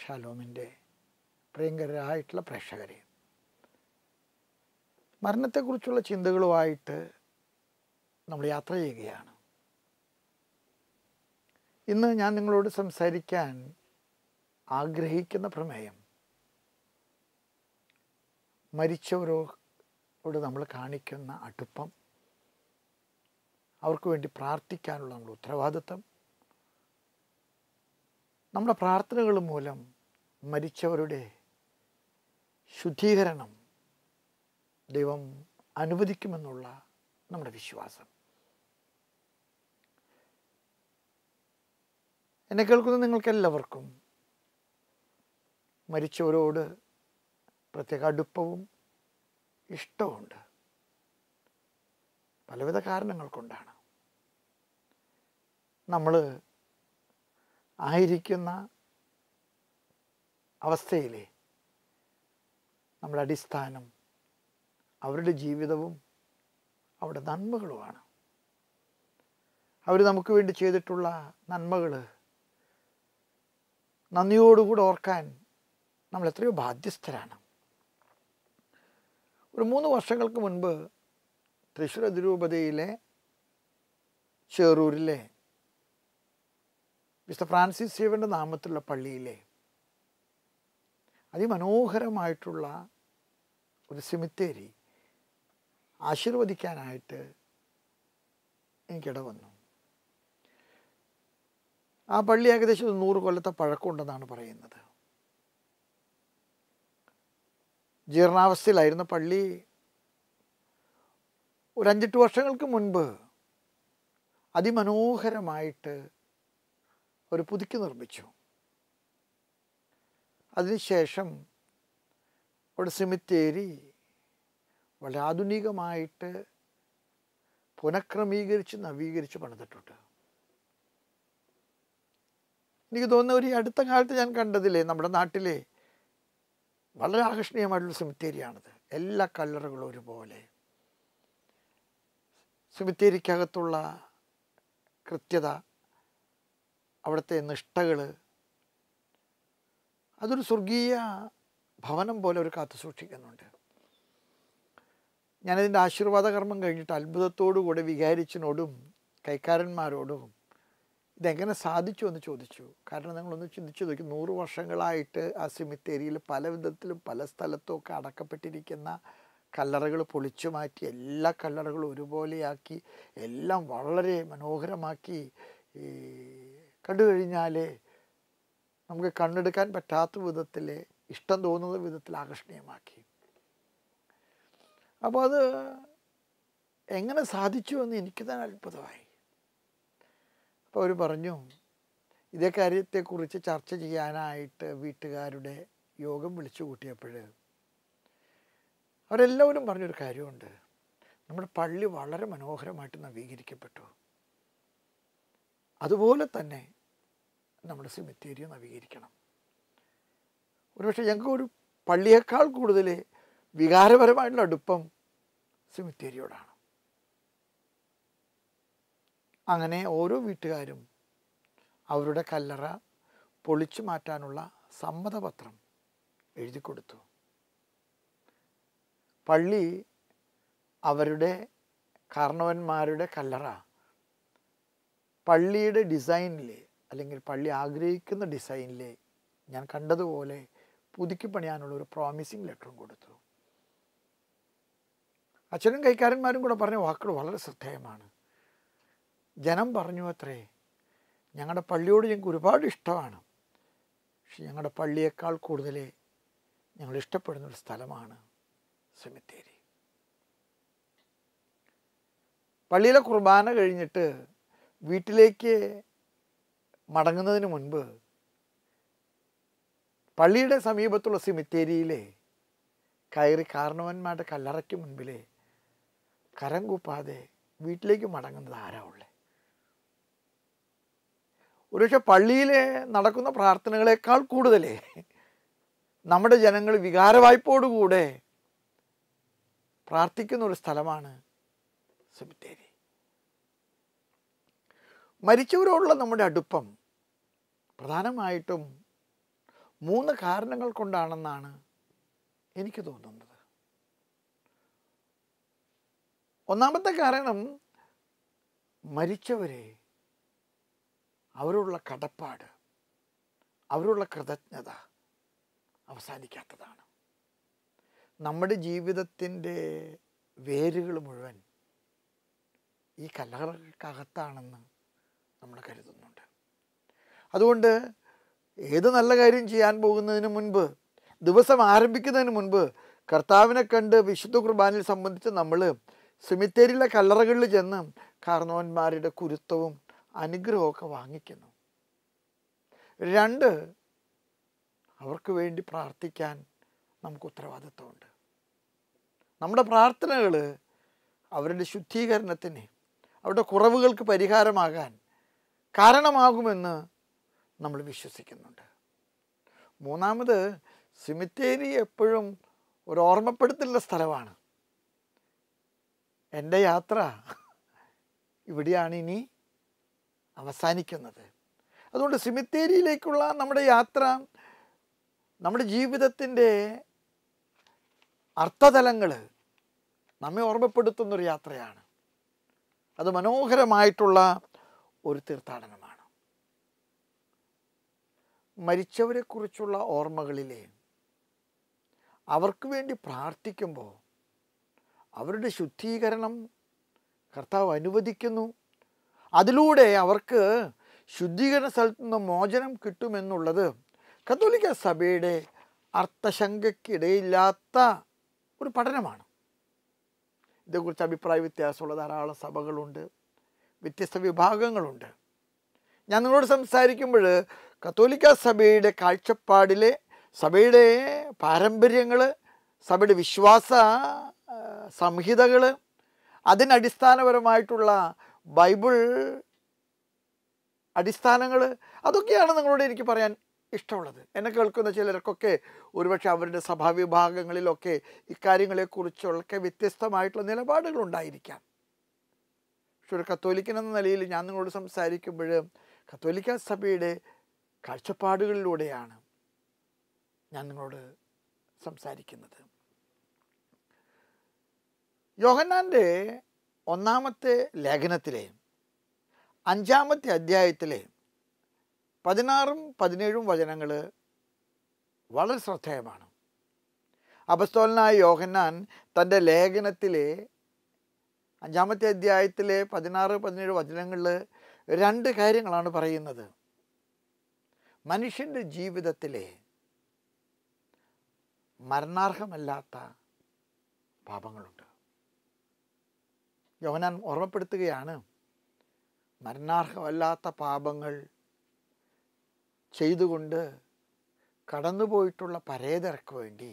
ഷാലോമിൻ്റെ പ്രിയങ്കരായിട്ടുള്ള പ്രേക്ഷകരെ, മരണത്തെക്കുറിച്ചുള്ള ചിന്തകളുമായിട്ട് നമ്മൾ യാത്ര ചെയ്യുകയാണ്. ഇന്ന് ഞാൻ നിങ്ങളോട് സംസാരിക്കാൻ ആഗ്രഹിക്കുന്ന പ്രമേയം മരിച്ചവരോട് നമ്മൾ കാണിക്കുന്ന അടുപ്പം, അവർക്ക് വേണ്ടി പ്രാർത്ഥിക്കാനുള്ള നമ്മുടെ ഉത്തരവാദിത്വം, നമ്മുടെ പ്രാർത്ഥനകൾ മൂലം മരിച്ചവരുടെ ശുദ്ധീകരണം ദൈവം അനുവദിക്കുമെന്നുള്ള നമ്മുടെ വിശ്വാസം. എന്നെ കേൾക്കുന്ന നിങ്ങൾക്കെല്ലാവർക്കും മരിച്ചവരോട് പ്രത്യേക അടുപ്പവും ഇഷ്ടവുമുണ്ട്. പലവിധ കാരണങ്ങൾ കൊണ്ടാണ്. നമ്മൾ ആയിരിക്കുന്ന അവസ്ഥയിലെ നമ്മുടെ അടിസ്ഥാനം അവരുടെ ജീവിതവും അവരുടെ നന്മകളുമാണ്. അവർ നമുക്ക് വേണ്ടി ചെയ്തിട്ടുള്ള നന്മകൾ നന്ദിയോടുകൂടെ ഓർക്കാൻ നമ്മൾ എത്രയോ ബാധ്യസ്ഥരാണ്. ഒരു 3 വർഷങ്ങൾക്ക് മുൻപ് തൃശ്ശൂർ അതിരൂപതയിലെ ചേറൂരിലെ വിശുദ്ധ ഫ്രാൻസിസ് സേവ്യറിൻ്റെ നാമത്തിലുള്ള പള്ളിയിലെ അതിമനോഹരമായിട്ടുള്ള ഒരു സെമിത്തേരി ആശീർവദിക്കാനായിട്ട് എനിക്കിട വന്നു. ആ പള്ളി ഏകദേശം 100 കൊല്ലത്തെ പഴക്കമുണ്ടെന്നാണ് പറയുന്നത്. ജീർണാവസ്ഥയിലായിരുന്ന പള്ളി ഒരു 5-8 വർഷങ്ങൾക്ക് മുൻപ് അതിമനോഹരമായിട്ട് ഒരു പുതുക്കി നിർമ്മിച്ചു. അതിനുശേഷം ഒരു സെമിത്തേരി വളരെ ആധുനികമായിട്ട് പുനഃക്രമീകരിച്ച് നവീകരിച്ച് പണിതിട്ടുണ്ട്. എനിക്ക് തോന്നുന്ന ഒരു അടുത്ത കാലത്ത് ഞാൻ കണ്ടതിലെ നമ്മുടെ നാട്ടിലെ വളരെ ആകർഷണീയമായിട്ടുള്ള സെമിത്തേരിയാണിത്. എല്ലാ കളറുകളും ഒരുപോലെ, സെമിത്തേരിക്കകത്തുള്ള കൃത്യത, അവിടുത്തെ നിഷ്ഠകൾ, അതൊരു സ്വർഗീയ ഭവനം പോലെ ഒരു കാത്തു സൂക്ഷിക്കുന്നുണ്ട്. ഞാനതിൻ്റെ ആശീർവാദ കർമ്മം കഴിഞ്ഞിട്ട് അത്ഭുതത്തോടുകൂടെ വികാരിച്ചിനോടും കൈക്കാരന്മാരോടും ഇതെങ്ങനെ സാധിച്ചു എന്ന് ചോദിച്ചു. കാരണം നിങ്ങളൊന്ന് ചിന്തിച്ചു നോക്കി, 100 വർഷങ്ങളായിട്ട് ആ സെമിത്തേരിയിൽ പല വിധത്തിലും പല സ്ഥലത്തും ഒക്കെ അടക്കപ്പെട്ടിരിക്കുന്ന കല്ലറകൾ പൊളിച്ചു മാറ്റി എല്ലാ കല്ലറകളും ഒരുപോലെയാക്കി എല്ലാം വളരെ മനോഹരമാക്കി കണ്ടു കഴിഞ്ഞാൽ നമുക്ക് കണ്ണെടുക്കാൻ പറ്റാത്ത വിധത്തിൽ, ഇഷ്ടം തോന്നുന്ന വിധത്തിൽ ആകർഷണീയമാക്കി. അപ്പോൾ അത് എങ്ങനെ സാധിച്ചു എന്ന് എനിക്ക് തന്നെ അത്ഭുതമായി. അപ്പോൾ അവർ പറഞ്ഞു, ഇതേ കാര്യത്തെക്കുറിച്ച് ചർച്ച ചെയ്യാനായിട്ട് വീട്ടുകാരുടെ യോഗം വിളിച്ചു കൂട്ടിയപ്പോൾ അവരെല്ലാവരും പറഞ്ഞൊരു കാര്യമുണ്ട്, നമ്മുടെ പള്ളി വളരെ മനോഹരമായിട്ട് നവീകരിക്കപ്പെട്ടു, അതുപോലെ തന്നെ നമ്മുടെ സെമിത്തേരി നവീകരിക്കണം. ഒരുപക്ഷെ ഞങ്ങൾക്ക് ഒരു പള്ളിയേക്കാൾ കൂടുതൽ വികാരപരമായിട്ടുള്ള അടുപ്പം സെമിത്തേരിയോടാണ്. അങ്ങനെ ഓരോ വീട്ടുകാരും അവരുടെ കല്ലറ പൊളിച്ചു മാറ്റാനുള്ള സമ്മതപത്രം എഴുതി കൊടുത്തു. പള്ളി അവരുടെ കാരണവന്മാരുടെ കല്ലറ പള്ളിയുടെ ഡിസൈനിൽ, അല്ലെങ്കിൽ പള്ളി ആഗ്രഹിക്കുന്ന ഡിസൈനിൽ ഞാൻ കണ്ടതുപോലെ പുതുക്കി പണിയാനുള്ള ഒരു പ്രോമിസിങ് ലെറ്ററും കൊടുത്തു. അച്ഛനും കൈക്കാരന്മാരും കൂടെ പറഞ്ഞ വാക്കുകൾ വളരെ ശ്രദ്ധേയമാണ്. ജനം പറഞ്ഞു അത്രേ, ഞങ്ങളുടെ പള്ളിയോട് ഞങ്ങൾക്ക് ഒരുപാട് ഇഷ്ടമാണ്, പക്ഷെ ഞങ്ങളുടെ പള്ളിയേക്കാൾ കൂടുതൽ ഞങ്ങൾ ഇഷ്ടപ്പെടുന്നൊരു സ്ഥലമാണ് സെമിത്തേരി. പള്ളിയിലെ കുർബാന കഴിഞ്ഞിട്ട് വീട്ടിലേക്ക് മടങ്ങുന്നതിന് മുൻപ് പള്ളിയുടെ സമീപത്തുള്ള സെമിത്തേരിയിലെ കയറി കാരണവന്മാരുടെ കല്ലറയ്ക്ക് മുൻപിൽ കരം കൂപ്പാതെ വീട്ടിലേക്ക് മടങ്ങുന്നത് ആരാ ഉള്ളത്? ഒരുപക്ഷെ പള്ളിയിൽ നടക്കുന്ന പ്രാർത്ഥനകളെക്കാൾ കൂടുതൽ നമ്മുടെ ജനങ്ങൾ വികാരവായ്പോടുകൂടെ പ്രാർത്ഥിക്കുന്ന ഒരു സ്ഥലമാണ് സെമിത്തേരി. മരിച്ചവരോടുള്ള നമ്മുടെ അടുപ്പം പ്രധാനമായിട്ടും 3 കാരണങ്ങൾ കൊണ്ടാണെന്നാണ് എനിക്ക് തോന്നുന്നത്. ഒന്നാമത്തെ കാരണം, മരിച്ചവരെ അവരോടുള്ള കടപ്പാട്, അവരോടുള്ള കൃതജ്ഞത അവസാനിക്കാത്തതാണ്. നമ്മുടെ ജീവിതത്തിൻ്റെ വേരുകൾ മുഴുവൻ ഈ കല്ലറകൾക്കകത്താണെന്ന് നമ്മൾ കരുതുന്നുണ്ട്. അതുകൊണ്ട് ഏത് നല്ല കാര്യം ചെയ്യാൻ പോകുന്നതിന് മുൻപ്, ദിവസം ആരംഭിക്കുന്നതിന് മുൻപ് കർത്താവിനെ കണ്ട് വിശുദ്ധ കുർബാനയിൽ സംബന്ധിച്ച് നമ്മൾ സെമിത്തേരിയിലെ കല്ലറകളിൽ ചെന്ന് കാർന്നോന്മാരുടെ കുരുത്തവും അനുഗ്രഹമൊക്കെ വാങ്ങിക്കുന്നു. 2, അവർക്ക് വേണ്ടി പ്രാർത്ഥിക്കാൻ നമുക്ക് ഉത്തരവാദിത്വമുണ്ട്. നമ്മുടെ പ്രാർത്ഥനകൾ അവരുടെ ശുദ്ധീകരണത്തിന്, അവരുടെ കുറവുകൾക്ക് പരിഹാരമാകാൻ കാരണമാകുമെന്ന് നമ്മൾ വിശ്വസിക്കുന്നുണ്ട്. 3, സെമിത്തേരി എപ്പോഴും ഒരു ഓർമ്മപ്പെടുത്തലുള്ള സ്ഥലമാണ്. എൻ്റെ യാത്ര ഇവിടെയാണ് ഇനി അവസാനിക്കുന്നത്. അതുകൊണ്ട് സെമിത്തേരിയിലേക്കുള്ള നമ്മുടെ യാത്ര നമ്മുടെ ജീവിതത്തിൻ്റെ അർത്ഥതലങ്ങൾ നമ്മെ ഓർമ്മപ്പെടുത്തുന്നൊരു യാത്രയാണ്. അത് മനോഹരമായിട്ടുള്ള ഒരു തീർത്ഥാടനമാണ്. മരിച്ചവരെക്കുറിച്ചുള്ള ഓർമ്മകളിലെ അവർക്ക് വേണ്ടി പ്രാർത്ഥിക്കുമ്പോൾ അവരുടെ ശുദ്ധീകരണം കർത്താവ് അനുവദിക്കുന്നു. അതിലൂടെ അവർക്ക് ശുദ്ധീകരണ സ്ഥലത്തു നിന്ന് മോചനം കിട്ടുമെന്നുള്ളത് കത്തോലിക്ക സഭയുടെ അർത്ഥശങ്കയ്ക്കിടയില്ലാത്ത ഒരു പഠനമാണ്. ഇതേക്കുറിച്ച് അഭിപ്രായ വ്യത്യാസമുള്ള ധാരാളം സഭകളുണ്ട്, വ്യത്യസ്ത വിഭാഗങ്ങളുണ്ട്. ഞാൻ നിങ്ങളോട് സംസാരിക്കുമ്പോൾ കത്തോലിക്ക സഭയുടെ കാഴ്ചപ്പാടിലെ, സഭയുടെ പാരമ്പര്യങ്ങൾ, സഭയുടെ വിശ്വാസ സംഹിതകൾ, അതിനടിസ്ഥാനപരമായിട്ടുള്ള ബൈബിൾ അടിസ്ഥാനങ്ങൾ, അതൊക്കെയാണ് നിങ്ങളോട് എനിക്ക് പറയാൻ ഇഷ്ടമുള്ളത്. എന്നെ കേൾക്കുന്ന ചിലർക്കൊക്കെ ഒരുപക്ഷെ അവരുടെ സഭാവിഭാഗങ്ങളിലൊക്കെ ഇക്കാര്യങ്ങളെക്കുറിച്ചൊക്കെ വ്യത്യസ്തമായിട്ടുള്ള നിലപാടുകളുണ്ടായിരിക്കാം. പക്ഷെ ഒരു കത്തോലിക്കൻ എന്ന നിലയിൽ ഞാൻ നിങ്ങളോട് സംസാരിക്കുമ്പോൾ കത്തോലിക്ക സഭയുടെ കാഴ്ചപ്പാടുകളിലൂടെയാണ് ഞാൻ നിങ്ങളോട് സംസാരിക്കുന്നത്. യോഹന്നാൻ്റെ 1-ാമത്തെ ലേഖനത്തിലെ 5-ാമത്തെ അധ്യായത്തിലെ 16ഉം 17ഉം വചനങ്ങൾ വളരെ ശ്രദ്ധേയമാണ്. അപ്പസ്തോലനായ യോഹന്നാൻ തൻ്റെ ലേഖനത്തിലെ 5-ാമത്തെ അധ്യായത്തിലെ 16-17 വചനങ്ങളിൽ 2 കാര്യങ്ങളാണ് പറയുന്നത്. മനുഷ്യൻ്റെ ജീവിതത്തിലെ മരണാർഹമല്ലാത്ത പാപങ്ങളുണ്ട്. യോഹന്നാൻ ഓർമ്മപ്പെടുത്തുകയാണ്, മരണാർഹമല്ലാത്ത പാപങ്ങൾ ചെയ്തുകൊണ്ട് കടന്നുപോയിട്ടുള്ള പരേതർക്ക് വേണ്ടി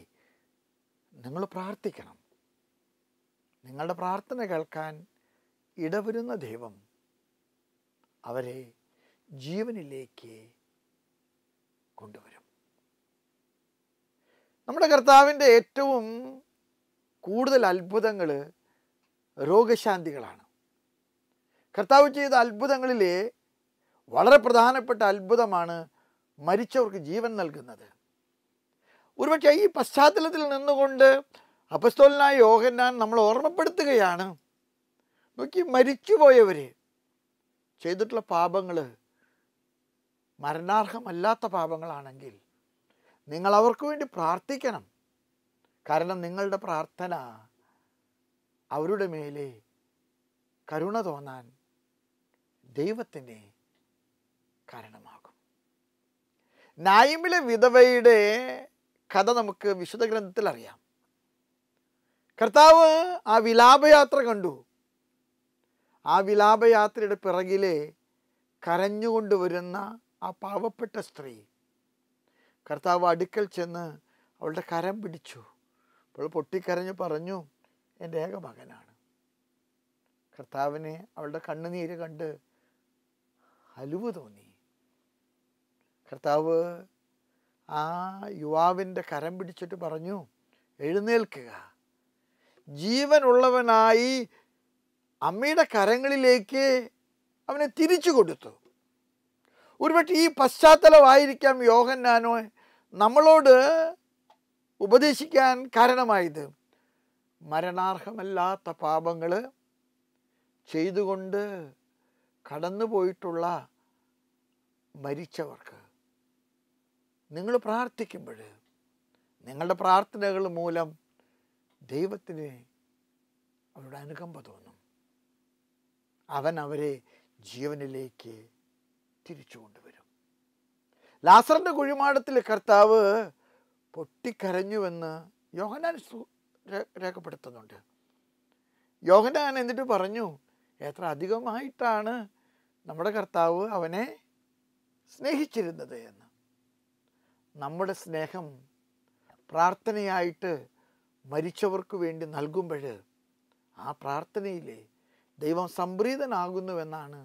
നിങ്ങൾ പ്രാർത്ഥിക്കണം. നിങ്ങളുടെ പ്രാർത്ഥന കേൾക്കാൻ ഇടവരുന്ന ദൈവം അവരെ ജീവനിലേക്ക് കൊണ്ടുവരും. നമ്മുടെ കർത്താവിൻ്റെ ഏറ്റവും കൂടുതൽ അത്ഭുതങ്ങൾ രോഗശാന്തികളാണ്. കർത്താവ് ചെയ്ത അത്ഭുതങ്ങളിലെ വളരെ പ്രധാനപ്പെട്ട അത്ഭുതമാണ് മരിച്ചവർക്ക് ജീവൻ നൽകുന്നത്. ഒരുപക്ഷെ ഈ പശ്ചാത്തലത്തിൽ നിന്നുകൊണ്ട് അപ്പസ്തോലനായ യോഹന്നാൻ നമ്മൾ ഓർമ്മപ്പെടുത്തുകയാണ്, നോക്കി, മരിച്ചുപോയവർ ചെയ്തിട്ടുള്ള പാപങ്ങൾ മരണാർഹമല്ലാത്ത പാപങ്ങളാണെങ്കിൽ നിങ്ങൾ അവർക്ക് വേണ്ടി പ്രാർത്ഥിക്കണം. കാരണം നിങ്ങളുടെ പ്രാർത്ഥന അവരുടെ മേലെ കരുണ തോന്നാൻ ദൈവത്തിന് കാരണമാകും. നായിമിലെ വിധവയുടെ കഥ നമുക്ക് വിശുദ്ധ ഗ്രന്ഥത്തിൽ അറിയാം. കർത്താവ് ആ വിലാപയാത്ര കണ്ടു. ആ വിലാപയാത്രയുടെ പിറകിലെ കരഞ്ഞുകൊണ്ട് വരുന്ന ആ പാവപ്പെട്ട സ്ത്രീ, കർത്താവ് അടുക്കൽ ചെന്ന് അവളുടെ കരം പിടിച്ചു. അവൾ പൊട്ടിക്കരഞ്ഞ് പറഞ്ഞു, എൻ്റെ ഏക മകനാണ്. കർത്താവിനെ അവളുടെ കണ്ണുനീര് കണ്ട് അലിവ് തോന്നി. കർത്താവ് ആ യുവാവിൻ്റെ കരം പിടിച്ചിട്ട് പറഞ്ഞു, എഴുന്നേൽക്കുക. ജീവനുള്ളവനായി അമ്മയുടെ കരങ്ങളിലേക്ക് അവനെ തിരിച്ചു കൊടുത്തു. ഒരുപക്ഷെ ഈ പശ്ചാത്തലമായിരിക്കാം യോഹന്നാനോ നമ്മളോട് ഉപദേശിക്കാൻ കാരണമായത് മരണാർഹമല്ലാത്ത പാപങ്ങൾ ചെയ്തുകൊണ്ട് കടന്നുപോയിട്ടുള്ള മരിച്ചവർക്ക് നിങ്ങൾ പ്രാർത്ഥിക്കുമ്പോൾ നിങ്ങളുടെ പ്രാർത്ഥനകൾ മൂലം ദൈവത്തിന് അവരുടെ അനുകമ്പ തോന്നും. അവൻ അവരെ ജീവനിലേക്ക് തിരിച്ചു കൊണ്ടുവരും. ലാസറിൻ്റെ കുഴിമാടത്തിൽ കർത്താവ് പൊട്ടിക്കരഞ്ഞുവെന്ന് യോഹന്നാൻ രേഖപ്പെടുത്തുന്നുണ്ട്. യോഹന്നാൻ എന്നിട്ട് പറഞ്ഞു, എത്ര അധികമായിട്ടാണ് നമ്മുടെ കർത്താവ് അവനെ സ്നേഹിച്ചിരുന്നത് എന്ന്. നമ്മുടെ സ്നേഹം പ്രാർത്ഥനയായിട്ട് മരിച്ചവർക്ക് വേണ്ടി നൽകുമ്പോൾ ആ പ്രാർത്ഥനയിൽ ദൈവം സംപ്രീതനാകുന്നുവെന്നാണ്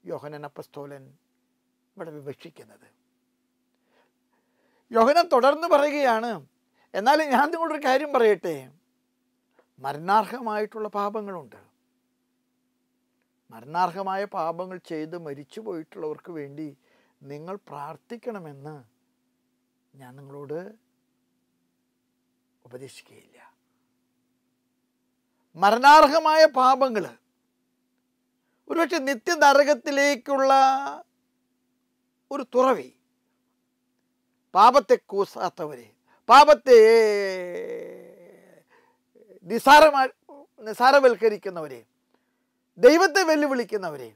യോഹന്നാൻ അപ്പസ്തോലൻ ഇവിടെ വിവക്ഷിക്കുന്നത്. യോഹന്നാൻ തുടർന്ന് പറയുകയാണ്, എന്നാലും ഞാൻ നിങ്ങളൊരു കാര്യം പറയട്ടെ, മരണാർഹമായിട്ടുള്ള പാപങ്ങളുണ്ട്. മരണാർഹമായ പാപങ്ങൾ ചെയ്ത് മരിച്ചു പോയിട്ടുള്ളവർക്ക് വേണ്ടി നിങ്ങൾ പ്രാർത്ഥിക്കണമെന്ന് ഞാൻ നിങ്ങളോട് ഉപദേശിക്കുകയില്ല. മരണാർഹമായ പാപങ്ങൾ, ഒരുപക്ഷെ നിത്യനരകത്തിലേക്കുള്ള ഒരു തുറവി, പാപത്തെ കൂസാത്തവരെ, പാപത്തെ നിസാരവൽക്കരിക്കുന്നവരെ, ദൈവത്തെ വെല്ലുവിളിക്കുന്നവരെ,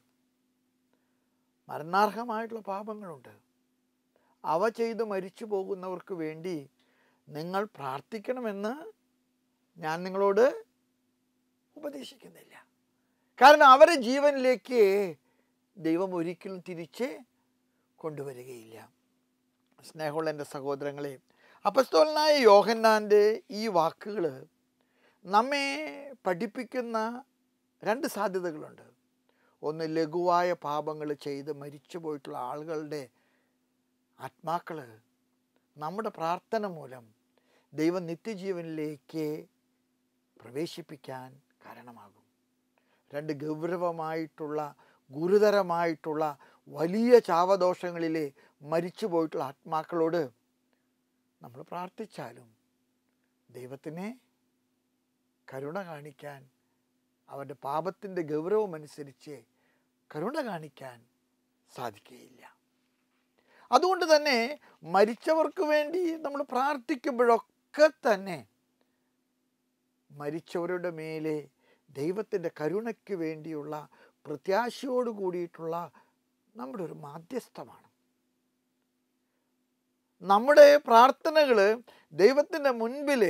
മരണാർഹമായിട്ടുള്ള പാപങ്ങളുണ്ട്. അവ ചെയ്ത് മരിച്ചു പോകുന്നവർക്ക് വേണ്ടി നിങ്ങൾ പ്രാർത്ഥിക്കണമെന്ന് ഞാൻ നിങ്ങളോട് ഉപദേശിക്കുന്നില്ല. കാരണം അവരെ ജീവനിലേക്ക് ദൈവം ഒരിക്കലും തിരിച്ച് കൊണ്ടുവരികയില്ല. സ്നേഹമുള്ള എൻ്റെ സഹോദരങ്ങളെ, അപ്പസ്തോലനായ യോഹന്നാൻ്റെ ഈ വാക്കുകൾ നമ്മെ പഠിപ്പിക്കുന്ന രണ്ട് സാധ്യതകളുണ്ട്. ഒന്ന്, ലഘുവായ പാപങ്ങൾ ചെയ്ത് മരിച്ചു പോയിട്ടുള്ള ആളുകളുടെ ആത്മാക്കൾ നമ്മുടെ പ്രാർത്ഥന മൂലം ദൈവം നിത്യജീവനിലേക്ക് പ്രവേശിപ്പിക്കാൻ കാരണമാകും. രണ്ട്, ഗൗരവമായിട്ടുള്ള ഗുരുതരമായിട്ടുള്ള വലിയ ചാവദോഷങ്ങളിലെ മരിച്ചു പോയിട്ടുള്ള ആത്മാക്കളോട് നമ്മൾ പ്രാർത്ഥിച്ചാലും ദൈവത്തിനെ കരുണ കാണിക്കാൻ, അവരുടെ പാപത്തിൻ്റെ ഗൗരവമനുസരിച്ച് കരുണ കാണിക്കാൻ സാധിക്കുകയില്ല. അതുകൊണ്ട് തന്നെ മരിച്ചവർക്ക് വേണ്ടി നമ്മൾ പ്രാർത്ഥിക്കുമ്പോഴൊക്കെ തന്നെ മരിച്ചവരുടെ മേലെ ദൈവത്തിൻ്റെ കരുണയ്ക്ക് വേണ്ടിയുള്ള പ്രത്യാശയോട് കൂടിയിട്ടുള്ള നമ്മുടെ ഒരു മാധ്യസ്ഥമാണ്. നമ്മുടെ പ്രാർത്ഥനകൾ ദൈവത്തിൻ്റെ മുൻപിൽ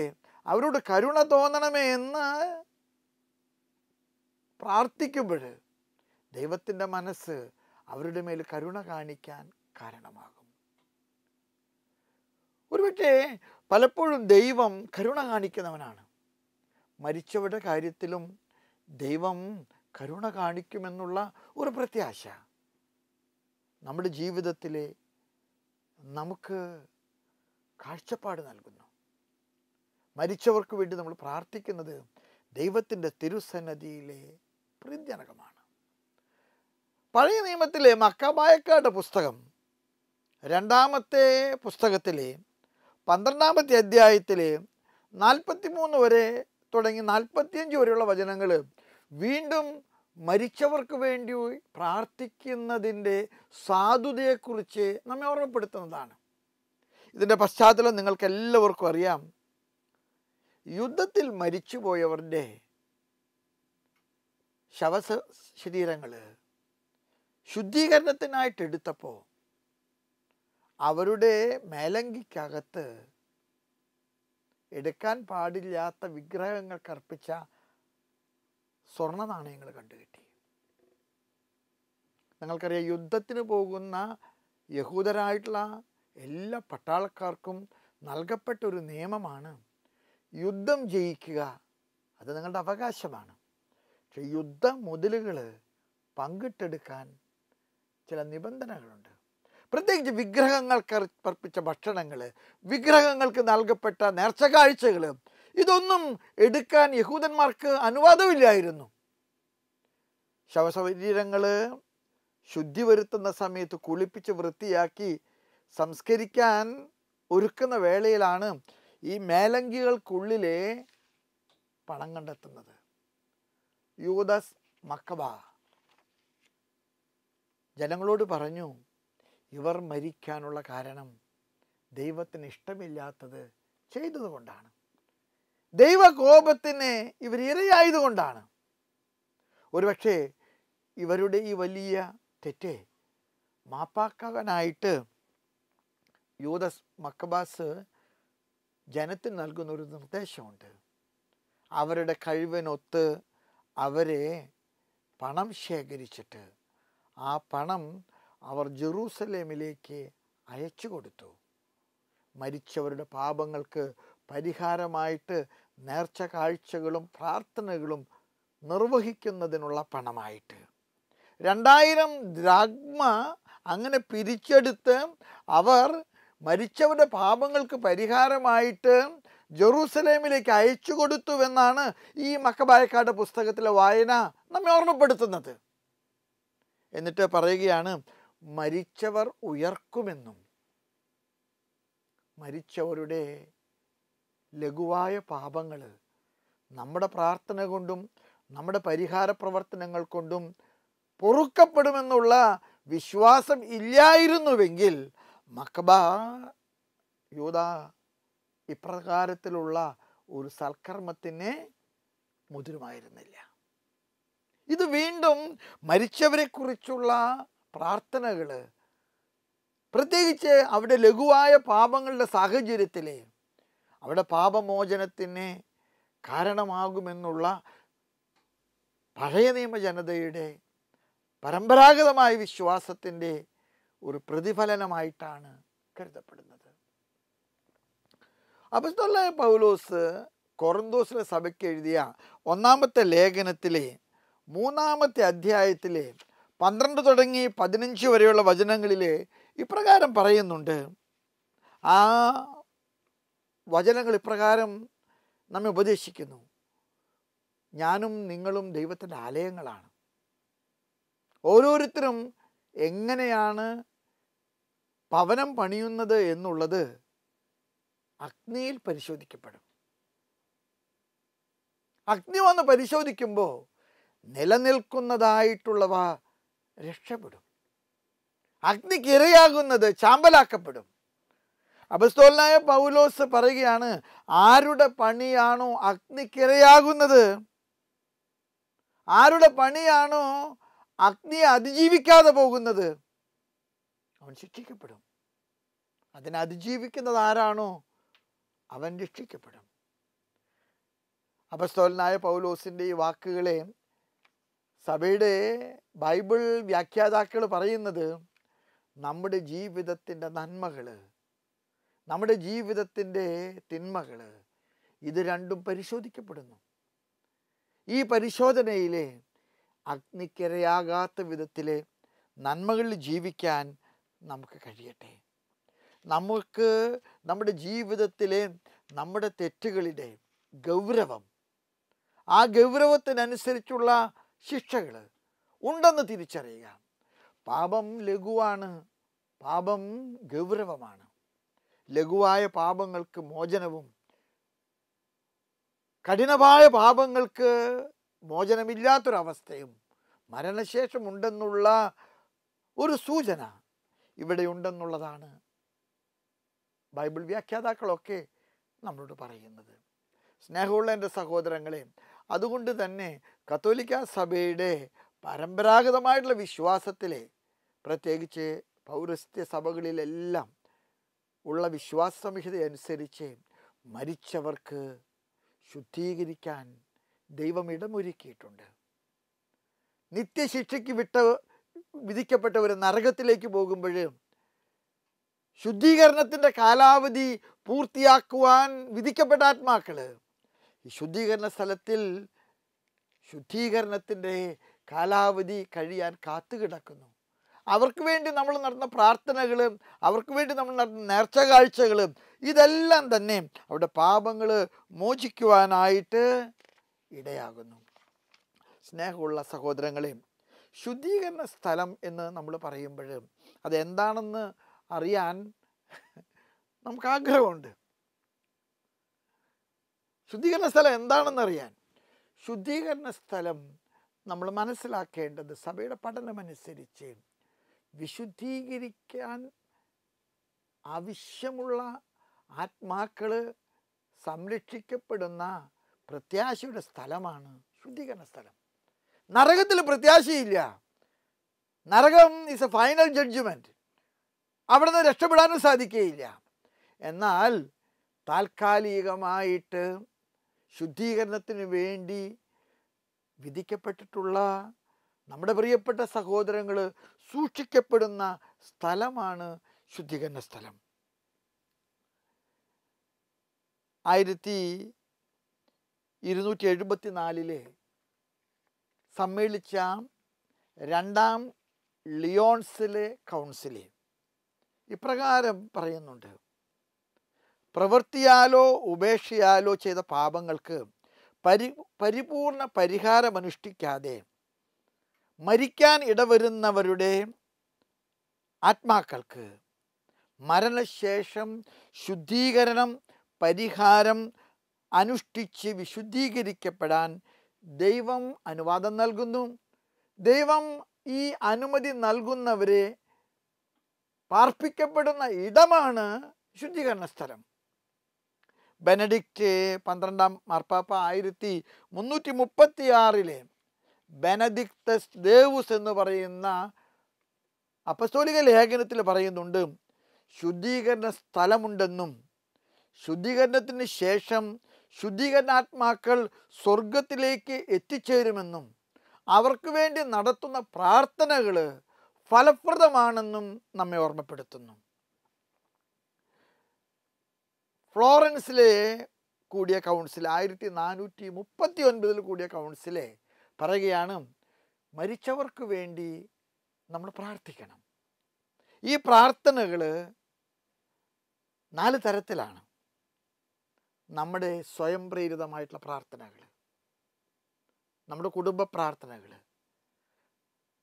അവരോട് കരുണ തോന്നണമേ എന്ന് പ്രാർത്ഥിക്കുമ്പോൾ ദൈവത്തിൻ്റെ മനസ്സ് അവരുടെ മേൽ കരുണ കാണിക്കാൻ കാരണമാകും. ഒരുപക്ഷെ പലപ്പോഴും ദൈവം കരുണ കാണിക്കുന്നവനാണ്. മരിച്ചവരുടെ കാര്യത്തിലും ദൈവം കരുണ കാണിക്കുമെന്നുള്ള ഒരു പ്രത്യാശ നമ്മുടെ ജീവിതത്തിൽ നമുക്ക് കാഴ്ചപ്പാട് നൽകുന്നു. മരിച്ചവർക്ക് വേണ്ടി നമ്മൾ പ്രാർത്ഥിക്കുന്നത് ദൈവത്തിൻ്റെ തിരുസന്നിധിയിലെ പ്രീതിജനകമാണ്. പഴയ നിയമത്തിലെ മക്കാബായക്കാരുടെ പുസ്തകം 2-ാമത്തെ പുസ്തകത്തിലെ 12-ാമത്തെ അധ്യായത്തിലെ 43 വരെ തുടങ്ങി 45 വരെയുള്ള വചനങ്ങൾ വീണ്ടും മരിച്ചവർക്ക് വേണ്ടി പ്രാർത്ഥിക്കുന്നതിൻ്റെ സാധുതയെക്കുറിച്ച് നമ്മെ ഓർമ്മപ്പെടുത്തുന്നതാണ്. ഇതിൻ്റെ പശ്ചാത്തലം നിങ്ങൾക്കെല്ലാവർക്കും അറിയാം. യുദ്ധത്തിൽ മരിച്ചുപോയവരുടെ ശരീരങ്ങൾ ശുദ്ധീകരണത്തിനായിട്ട് എടുത്തപ്പോൾ അവരുടെ മേലങ്കിക്കകത്ത് എടുക്കാൻ പാടില്ലാത്ത വിഗ്രഹങ്ങൾക്ക് അർപ്പിച്ച സ്വർണ്ണ നാണയങ്ങൾ കണ്ടുകിട്ടി. നിങ്ങൾക്കറിയാം, യുദ്ധത്തിന് പോകുന്ന യഹൂദരായിട്ടുള്ള എല്ലാ പട്ടാളക്കാർക്കും നൽകപ്പെട്ട ഒരു നിയമമാണ് യുദ്ധം ജയിക്കുക. അത് നിങ്ങളുടെ അവകാശമാണ്. പക്ഷെ യുദ്ധ മുതലുകൾ പങ്കിട്ടെടുക്കാൻ ചില നിബന്ധനകളുണ്ട്. പ്രത്യേകിച്ച് വിഗ്രഹങ്ങൾക്ക് അർപ്പിച്ച ഭക്ഷണങ്ങൾ, വിഗ്രഹങ്ങൾക്ക് നൽകപ്പെട്ട നേർച്ച കാഴ്ചകൾ, ഇതൊന്നും എടുക്കാൻ യഹൂദന്മാർക്ക് അനുവാദമില്ലായിരുന്നു. ശവശരീരങ്ങൾ ശുദ്ധി വരുത്തുന്ന സമയത്ത് കുളിപ്പിച്ച് വൃത്തിയാക്കി സംസ്കരിക്കാൻ ഒരുക്കുന്ന വേളയിലാണ് ഈ മേലങ്കികൾക്കുള്ളിലെ പണം കണ്ടെത്തുന്നത്. യൂദാസ് മക്കബ ജനങ്ങളോട് പറഞ്ഞു, ഇവർ മരിക്കാനുള്ള കാരണം ദൈവത്തിന് ഇഷ്ടമില്ലാത്തത് ചെയ്തതുകൊണ്ടാണ്, ദൈവകോപത്തിന് ഇവർ ഇരയായതുകൊണ്ടാണ്. ഒരുപക്ഷെ ഇവരുടെ ഈ വലിയ തെറ്റ് മാപ്പാക്കാനായിട്ട് യൂദാസ് മക്കബാസ് ജനത്തിന് നൽകുന്ന ഒരു നിർദ്ദേശമുണ്ട്. അവരുടെ കഴിവിനൊത്ത് അവരെ പണം ശേഖരിച്ചിട്ട് ആ പണം അവർ ജെറൂസലേമിലേക്ക് അയച്ചു കൊടുത്തു. മരിച്ചവരുടെ പാപങ്ങൾക്ക് പരിഹാരമായിട്ട് നേർച്ച കാഴ്ചകളും പ്രാർത്ഥനകളും നിർവഹിക്കുന്നതിനുള്ള പണമായിട്ട് 2000 ദ്രാഗ്മ അങ്ങനെ പിരിച്ചെടുത്ത് അവർ മരിച്ചവരുടെ പാപങ്ങൾക്ക് പരിഹാരമായിട്ട് ജെറൂസലേമിലേക്ക് അയച്ചു കൊടുത്തുവെന്നാണ് ഈ മക്കബായക്കാരുടെ പുസ്തകത്തിലെ വായന നമ്മെ ഓർമ്മപ്പെടുത്തുന്നത്. എന്നിട്ട് പറയുകയാണ്, മരിച്ചവർ ഉയർക്കുമെന്നും മരിച്ചവരുടെ ലഘുവായ പാപങ്ങൾ നമ്മുടെ പ്രാർത്ഥന കൊണ്ടും നമ്മുടെ പരിഹാര പ്രവർത്തനങ്ങൾ കൊണ്ടും പൊറുക്കപ്പെടുമെന്നുള്ള വിശ്വാസം ഇല്ലായിരുന്നുവെങ്കിൽ മക്കബ യൂദ ഇപ്രകാരത്തിലുള്ള ഒരു സൽക്കർമ്മത്തിന് മുതിരുമായിരുന്നില്ല. ഇത് വീണ്ടും മരിച്ചവരെ കുറിച്ചുള്ള പ്രാർത്ഥനകൾ, പ്രത്യേകിച്ച് അവിടെ ലഘുവായ പാപങ്ങളുടെ സാഹചര്യത്തിൽ അവിടെ പാപമോചനത്തിന് കാരണമാകുമെന്നുള്ള പഴയ നിയമ ജനതയുടെ പരമ്പരാഗതമായ വിശ്വാസത്തിൻ്റെ ഒരു പ്രതിഫലനമായിട്ടാണ് കരുതപ്പെടുന്നത്. അപ്പോസ്തലനായ പൗലോസ് കൊറിന്തോസിലെ സഭയ്ക്ക് എഴുതിയ 1-ാമത്തെ ലേഖനത്തിലെ 3-ാമത്തെ അധ്യായത്തിലെ 12 തുടങ്ങി 15 വരെയുള്ള വചനങ്ങളിൽ ഇപ്രകാരം പറയുന്നുണ്ട്. ആ വചനങ്ങൾ ഇപ്രകാരം നമ്മെ ഉപദേശിക്കുന്നു: ഞാനും നിങ്ങളും ദൈവത്തിൻ്റെ ആലയങ്ങളാണ്. ഓരോരുത്തരും എങ്ങനെയാണ് ഭവനം പണിയുന്നത് എന്നുള്ളത് അഗ്നിയിൽ പരിശോധിക്കപ്പെടും. അഗ്നി വന്ന് പരിശോധിക്കുമ്പോൾ നിലനിൽക്കുന്നതായിട്ടുള്ളവ രക്ഷപ്പെടും, അഗ്നിക്ക് ഇരയാകുന്നത് ചാമ്പലാക്കപ്പെടും. അപ്പോസ്തലനായ പൗലോസ് പറയുകയാണ്, ആരുടെ പണിയാണോ അഗ്നിക്കിരയാകുന്നത്, ആരുടെ പണിയാണോ അഗ്നിയെ അതിജീവിക്കാതെ പോകുന്നത്, അവൻ ശിക്ഷിക്കപ്പെടും. അതിനെ അതിജീവിക്കുന്നത് ആരാണോ അവൻ രക്ഷിക്കപ്പെടും. അപ്പോസ്തലനായ പൗലോസിൻ്റെ ഈ വാക്കുകളെ സഭയുടെ ബൈബിൾ വ്യാഖ്യാതാക്കൾ പറയുന്നത് നമ്മുടെ ജീവിതത്തിൻ്റെ നന്മകൾ, നമ്മുടെ ജീവിതത്തിൻ്റെ തിന്മകൾ, ഇത് രണ്ടും പരിശോധിക്കപ്പെടുന്നു. ഈ പരിശോധനയിൽ അഗ്നിക്കിരയാകാത്ത വിധത്തിൽ നന്മകളിൽ ജീവിക്കാൻ നമുക്ക് കഴിയട്ടെ. നമുക്ക് നമ്മുടെ ജീവിതത്തിലെ നമ്മുടെ തെറ്റുകളുടെ ഗൗരവം, ആ ഗൗരവത്തിനനുസരിച്ചുള്ള ശിക്ഷകൾ ഉണ്ടെന്ന് തിരിച്ചറിയുക. പാപം ലഘുവാണ്, പാപം ഗൗരവമാണ്. ലഘുവായ പാപങ്ങൾക്ക് മോചനവും കഠിനമായ പാപങ്ങൾക്ക് മോചനമില്ലാത്തൊരവസ്ഥയും മരണശേഷം ഉണ്ടെന്നുള്ള ഒരു സൂചന ഇവിടെ ഉണ്ടെന്നുള്ളതാണ് ബൈബിൾ വ്യാഖ്യാതാക്കളൊക്കെ നമ്മളോട് പറയുന്നത്. സ്നേഹമുള്ള എൻ്റെ സഹോദരങ്ങളെ, അതുകൊണ്ട് തന്നെ കത്തോലിക്ക സഭയുടെ പരമ്പരാഗതമായിട്ടുള്ള വിശ്വാസത്തിലെ, പ്രത്യേകിച്ച് പൗരസ്ത്യ സഭകളിലെല്ലാം ഉള്ള വിശ്വാസ സംഹിത അനുസരിച്ച് മരിച്ചവർക്ക് ശുദ്ധീകരിക്കാൻ ദൈവം ഇടമൊരുക്കിയിട്ടുണ്ട്. നിത്യശിക്ഷയ്ക്ക് വിധിക്കപ്പെട്ടവർ നരകത്തിലേക്ക് പോകുമ്പോൾ ശുദ്ധീകരണത്തിൻ്റെ കാലാവധി പൂർത്തിയാക്കുവാൻ വിധിക്കപ്പെട്ട ആത്മാക്കൾ ഈ ശുദ്ധീകരണ സ്ഥലത്തിൽ ശുദ്ധീകരണത്തിൻ്റെ കാലാവധി കഴിയാൻ കാത്തുകിടക്കുന്നു. അവർക്ക് വേണ്ടി നമ്മൾ നടന്ന പ്രാർത്ഥനകളും അവർക്ക് വേണ്ടി നമ്മൾ നടന്ന നേർച്ച കാഴ്ചകളും ഇതെല്ലാം തന്നെ അവിടെ പാപങ്ങൾ മോചിക്കുവാനായിട്ട് ഇടയാകുന്നു. സ്നേഹമുള്ള സഹോദരങ്ങളെ, ശുദ്ധീകരണ സ്ഥലം എന്ന് നമ്മൾ പറയുമ്പോൾ അതെന്താണെന്ന് അറിയാൻ നമുക്ക് ആഗ്രഹമുണ്ട്. ശുദ്ധീകരണ സ്ഥലം എന്താണെന്നറിയാൻ. ശുദ്ധീകരണ സ്ഥലം നമ്മൾ മനസ്സിലാക്കേണ്ടത് സഭയുടെ പഠനമനുസരിച്ച് വിശുദ്ധീകരിക്കാൻ ആവശ്യമുള്ള ആത്മാക്കൾ സംരക്ഷിക്കപ്പെടുന്ന പ്രത്യാശയുടെ സ്ഥലമാണ് ശുദ്ധീകരണ സ്ഥലം. നരകത്തിൽ പ്രത്യാശയില്ല. നരകം ഈസ് എ ഫൈനൽ ജഡ്ജ്മെൻറ്റ്. അവിടെ നിന്ന് രക്ഷപ്പെടാനും സാധിക്കുകയില്ല. എന്നാൽ താൽക്കാലികമായിട്ട് ശുദ്ധീകരണത്തിന് വേണ്ടി വിധിക്കപ്പെട്ടിട്ടുള്ള നമ്മുടെ പ്രിയപ്പെട്ട സഹോദരങ്ങൾ സൂക്ഷിക്കപ്പെടുന്ന സ്ഥലമാണ് ശുദ്ധീകരണ സ്ഥലം. 1274 സമ്മേളിച്ച രണ്ടാം ലിയോൺസിലെ കൗൺസിൽ ഇപ്രകാരം പറയുന്നുണ്ട്: പ്രവൃത്തിയാലോ ഉപേക്ഷയാലോ ചെയ്ത പാപങ്ങൾക്ക് പരിപൂർണ പരിഹാരമനുഷ്ഠിക്കാതെ മരിക്കാൻ ഇടവരുന്നവരുടെ ആത്മാക്കൾക്ക് മരണശേഷം ശുദ്ധീകരണം പരിഹാരം അനുഷ്ഠിച്ച് വിശുദ്ധീകരിക്കപ്പെടാൻ ദൈവം അനുവാദം നൽകുന്നു. ദൈവം ഈ അനുമതി നൽകുന്നവരെ പാർപ്പിക്കപ്പെടുന്ന ഇടമാണ് ശുദ്ധീകരണ സ്ഥലം. ബെനഡിക്റ്റ് 12-ാം മാർപ്പാപ്പ 1336 ബെനഡിക്തസ് ദേവുസ് എന്ന് പറയുന്ന അപ്പസ്തോലിക ലേഖനത്തിൽ പറയുന്നുണ്ട്, ശുദ്ധീകരണ സ്ഥലമുണ്ടെന്നും ശുദ്ധീകരണത്തിന് ശേഷം ശുദ്ധീകരണാത്മാക്കൾ സ്വർഗത്തിലേക്ക് എത്തിച്ചേരുമെന്നും അവർക്ക് വേണ്ടി നടത്തുന്ന പ്രാർത്ഥനകൾ ഫലപ്രദമാണെന്നും നമ്മെ ഓർമ്മപ്പെടുത്തുന്നു. ഫ്ലോറൻസിലെ കൂടിയ കൗൺസിൽ 1439 കൂടിയ കൗൺസിലെ പറയുകയാണ്, മരിച്ചവർക്ക് വേണ്ടി നമ്മൾ പ്രാർത്ഥിക്കണം. ഈ പ്രാർത്ഥനകൾ 4 തരത്തിലാണ്. നമ്മുടെ സ്വയം പ്രേരിതമായിട്ടുള്ള പ്രാർത്ഥനകൾ, നമ്മുടെ കുടുംബ പ്രാർത്ഥനകൾ,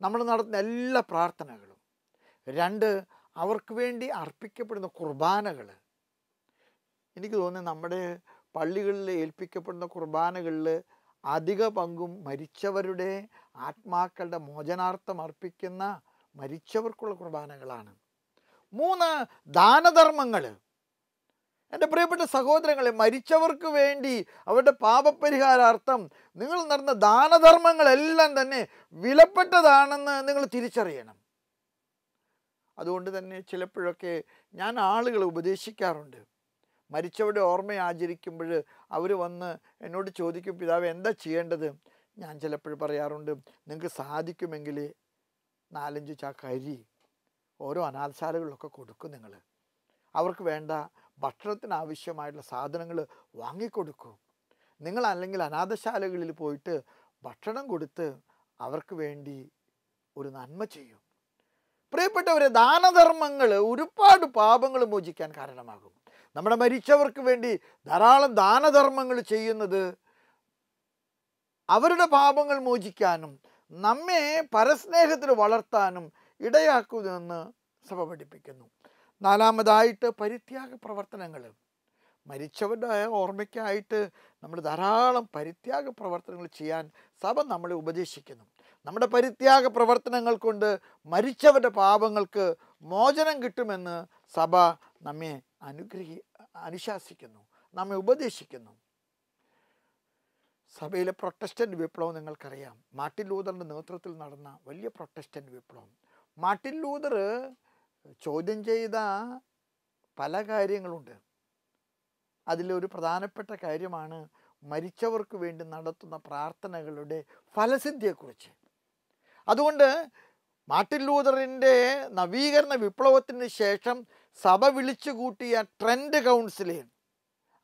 നമ്മൾ നടത്തുന്ന എല്ലാ പ്രാർത്ഥനകളും. 2, അവർക്ക് വേണ്ടി അർപ്പിക്കപ്പെടുന്ന കുർബാനകൾ. എനിക്ക് തോന്നുന്നു നമ്മുടെ പള്ളികളിൽ ഏൽപ്പിക്കപ്പെടുന്ന കുർബാനകളിൽ അധിക പങ്കും മരിച്ചവരുടെ ആത്മാക്കളുടെ മോചനാർത്ഥം അർപ്പിക്കുന്ന മരിച്ചവർക്കുള്ള കുർബാനകളാണ്. 3, ദാനധർമ്മങ്ങൾ. എൻ്റെ പ്രിയപ്പെട്ട സഹോദരങ്ങളെ, മരിച്ചവർക്ക് വേണ്ടി അവരുടെ പാപപരിഹാരാർത്ഥം നിങ്ങൾ നടന്ന ദാനധർമ്മങ്ങളെല്ലാം തന്നെ വിലപ്പെട്ടതാണെന്ന് നിങ്ങൾ തിരിച്ചറിയണം. അതുകൊണ്ട് തന്നെ ചിലപ്പോഴൊക്കെ ഞാൻ ആളുകളെ ഉപദേശിക്കാറുണ്ട്. മരിച്ചവരുടെ ഓർമ്മ ആചരിക്കുമ്പോൾ അവർ വന്ന് എന്നോട് ചോദിക്കും, പിതാവ് എന്താ ചെയ്യേണ്ടത്? ഞാൻ ചിലപ്പോൾ പറയാറുണ്ട്, നിങ്ങൾക്ക് സാധിക്കുമെങ്കിൽ 4-5 ചാക്ക് അരി ഓരോ അനാഥശാലകളിലൊക്കെ കൊടുക്കും. നിങ്ങൾ അവർക്ക് വേണ്ട ഭക്ഷണത്തിന് ആവശ്യമായിട്ടുള്ള സാധനങ്ങൾ വാങ്ങിക്കൊടുക്കൂ. നിങ്ങൾ അല്ലെങ്കിൽ അനാഥശാലകളിൽ പോയിട്ട് ഭക്ഷണം കൊടുത്ത് അവർക്ക് വേണ്ടി ഒരു നന്മ ചെയ്യും. പ്രിയപ്പെട്ടവരെ, ദാനധർമ്മങ്ങൾ ഒരുപാട് പാപങ്ങൾ മോചിക്കാൻ കാരണമാകും. നമ്മുടെ മരിച്ചവർക്ക് വേണ്ടി ധാരാളം ദാനധർമ്മങ്ങൾ ചെയ്യുന്നത് അവരുടെ പാപങ്ങൾ മോചിക്കാനും നമ്മെ പരസ്നേഹത്തിൽ വളർത്താനും ഇടയാക്കുമെന്ന് സഭ പഠിപ്പിക്കുന്നു. 4-മതായിട്ട് പരിത്യാഗ പ്രവർത്തനങ്ങൾ. മരിച്ചവരുടെ ഓർമ്മയ്ക്കായിട്ട് നമ്മൾ ധാരാളം പരിത്യാഗ പ്രവർത്തനങ്ങൾ ചെയ്യാൻ സഭ നമ്മളെ ഉപദേശിക്കുന്നു. നമ്മുടെ പരിത്യാഗ പ്രവർത്തനങ്ങൾ കൊണ്ട് മരിച്ചവരുടെ പാപങ്ങൾക്ക് മോചനം കിട്ടുമെന്ന് സഭ നമ്മെ അനുശാസിക്കുന്നു, നമ്മെ ഉപദേശിക്കുന്നു. സഭയിലെ പ്രൊട്ടസ്റ്റൻ്റ് വിപ്ലവം നിങ്ങൾക്കറിയാം. മാർട്ടിൻ ലൂതറിൻ്റെ നേതൃത്വത്തിൽ നടന്ന വലിയ പ്രൊട്ടസ്റ്റൻ്റ് വിപ്ലവം. മാർട്ടിൻ ലൂതർ ചോദ്യം ചെയ്ത പല കാര്യങ്ങളുണ്ട്. അതിലൊരു പ്രധാനപ്പെട്ട കാര്യമാണ് മരിച്ചവർക്ക് വേണ്ടി നടത്തുന്ന പ്രാർത്ഥനകളുടെ ഫലസിദ്ധിയെക്കുറിച്ച്. അതുകൊണ്ട് മാർട്ടിൻ ലൂതറിൻ്റെ നവീകരണ വിപ്ലവത്തിന് ശേഷം സഭ വിളിച്ചു കൂട്ടിയ ട്രെൻഡ് കൗൺസിൽ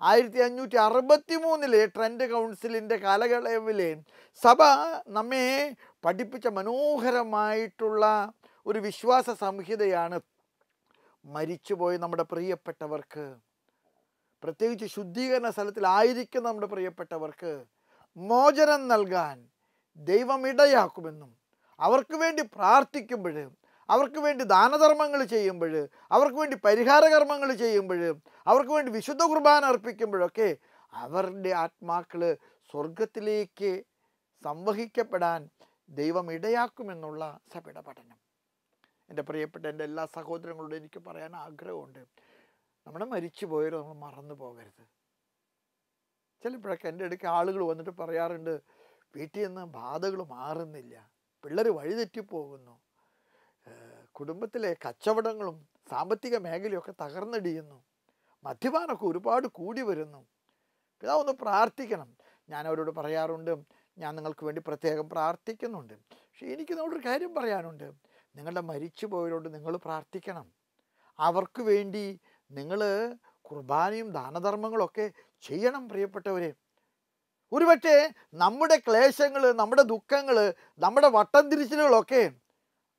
1563 ട്രെൻഡ് കൗൺസിലിൻ്റെ കാലയളവിൽ സഭ നമ്മെ പഠിപ്പിച്ച മനോഹരമായിട്ടുള്ള ഒരു വിശ്വാസ സംഹിതയാണ് മരിച്ചുപോയ നമ്മുടെ പ്രിയപ്പെട്ടവർക്ക്, പ്രത്യേകിച്ച് ശുദ്ധീകരണ സ്ഥലത്തിലായിരിക്കുന്ന നമ്മുടെ പ്രിയപ്പെട്ടവർക്ക് മോചനം നൽകാൻ ദൈവം ഇടയാക്കുമെന്നും അവർക്ക് വേണ്ടി പ്രാർത്ഥിക്കുമ്പോൾ അവർക്ക് വേണ്ടി ദാനധർമ്മങ്ങൾ ചെയ്യുമ്പോൾ, അവർക്ക് വേണ്ടി പരിഹാര കർമ്മങ്ങൾ ചെയ്യുമ്പോൾ, അവർക്ക് വേണ്ടി വിശുദ്ധ കുർബാന അർപ്പിക്കുമ്പോഴൊക്കെ അവരുടെ ആത്മാക്കൾ സ്വർഗത്തിലേക്ക് സംവഹിക്കപ്പെടാൻ ദൈവം ഇടയാക്കുമെന്നുള്ള സഭയുടെ പഠനം. എൻ്റെ പ്രിയപ്പെട്ട എൻ്റെ എല്ലാ സഹോദരങ്ങളോടും എനിക്ക് പറയാൻ ആഗ്രഹമുണ്ട്, നമ്മുടെ മരിച്ചു പോയവരെ നമ്മൾ മറന്നു പോകരുത്. ചിലപ്പോഴൊക്കെ എൻ്റെ ഇടയ്ക്ക് ആളുകൾ വന്നിട്ട് പറയാറുണ്ട്, വീട്ടിൽ നിന്ന് ബാധകൾ മാറുന്നില്ല, പിള്ളേർ വഴിതെറ്റിപ്പോകുന്നു, കുടുംബത്തിലെ കച്ചവടങ്ങളും സാമ്പത്തിക മേഖലയൊക്കെ തകർന്നടിയുന്നു, മദ്യപാനമൊക്കെ ഒരുപാട് കൂടി വരുന്നു, പിതാവ് ഒന്ന് പ്രാർത്ഥിക്കണം. ഞാൻ അവരോട് പറയാറുണ്ട്, ഞാൻ നിങ്ങൾക്ക് വേണ്ടി പ്രത്യേകം പ്രാർത്ഥിക്കുന്നുണ്ട്. പക്ഷേ എനിക്ക് നിങ്ങളൊരു കാര്യം പറയാനുണ്ട്, നിങ്ങളുടെ മരിച്ചു പോയവരോട് നിങ്ങൾ പ്രാർത്ഥിക്കണം. അവർക്ക് വേണ്ടി നിങ്ങൾ കുർബാനയും ദാനധർമ്മങ്ങളൊക്കെ ചെയ്യണം. പ്രിയപ്പെട്ടവരെ, ഒരുപക്ഷെ നമ്മുടെ ക്ലേശങ്ങൾ, നമ്മുടെ ദുഃഖങ്ങൾ, നമ്മുടെ വട്ടം തിരിച്ചിലുകളൊക്കെ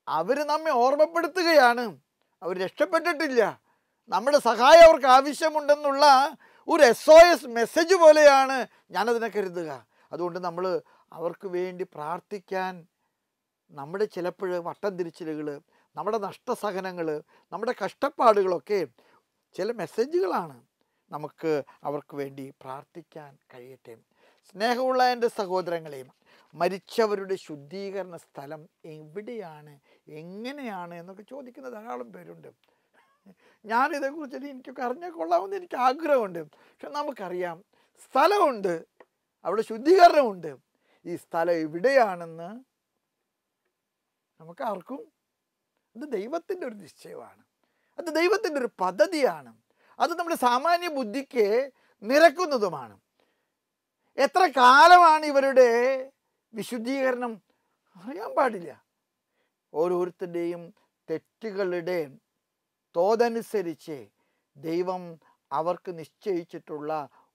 അവർ നമ്മെ ഓർമ്മപ്പെടുത്തുകയാണ്. അവർ രക്ഷപ്പെട്ടിട്ടില്ല, നമ്മുടെ സഹായം അവർക്ക് ആവശ്യമുണ്ടെന്നുള്ള ഒരു SOS മെസ്സേജ് പോലെയാണ് ഞാനതിനെ കരുതുക. അതുകൊണ്ട് നമ്മൾ അവർക്ക് വേണ്ടി പ്രാർത്ഥിക്കാൻ നമ്മുടെ ചിലപ്പോൾ വട്ടം തിരിച്ചിലുകൾ, നമ്മുടെ നഷ്ടസഹനങ്ങൾ, നമ്മുടെ കഷ്ടപ്പാടുകളൊക്കെ ചില മെസ്സേജുകളാണ്. നമുക്ക് അവർക്ക് വേണ്ടി പ്രാർത്ഥിക്കാൻ കഴിയട്ടെ. സ്നേഹമുള്ള എൻ്റെ സഹോദരങ്ങളെയും, മരിച്ചവരുടെ ശുദ്ധീകരണ സ്ഥലം എവിടെയാണ്, എങ്ങനെയാണ് എന്നൊക്കെ ചോദിക്കുന്ന ധാരാളം പേരുണ്ട്. ഞാനിതേക്കുറിച്ച് എനിക്കൊക്കെ അറിഞ്ഞാൽ കൊള്ളാമെന്ന് എനിക്ക് ആഗ്രഹമുണ്ട്. പക്ഷെ നമുക്കറിയാം, സ്ഥലമുണ്ട്, അവിടെ ശുദ്ധീകരണമുണ്ട്. ഈ സ്ഥലം എവിടെയാണെന്ന് നമുക്ക് ആർക്കും, അത് ദൈവത്തിൻ്റെ ഒരു നിശ്ചയമാണ്, അത് ദൈവത്തിൻ്റെ ഒരു പദ്ധതിയാണ്, അത് നമ്മുടെ സാമാന്യ ബുദ്ധിക്ക് നിരക്കുന്നതുമാണ്. എത്ര കാലമാണ് ഇവരുടെ വിശുദ്ധീകരണം അറിയാൻ പാടില്ല. ഓരോരുത്തരുടെയും തെറ്റുകളുടെ തോതനുസരിച്ച് ദൈവം അവർക്ക് നിശ്ചയിച്ചിട്ടുള്ള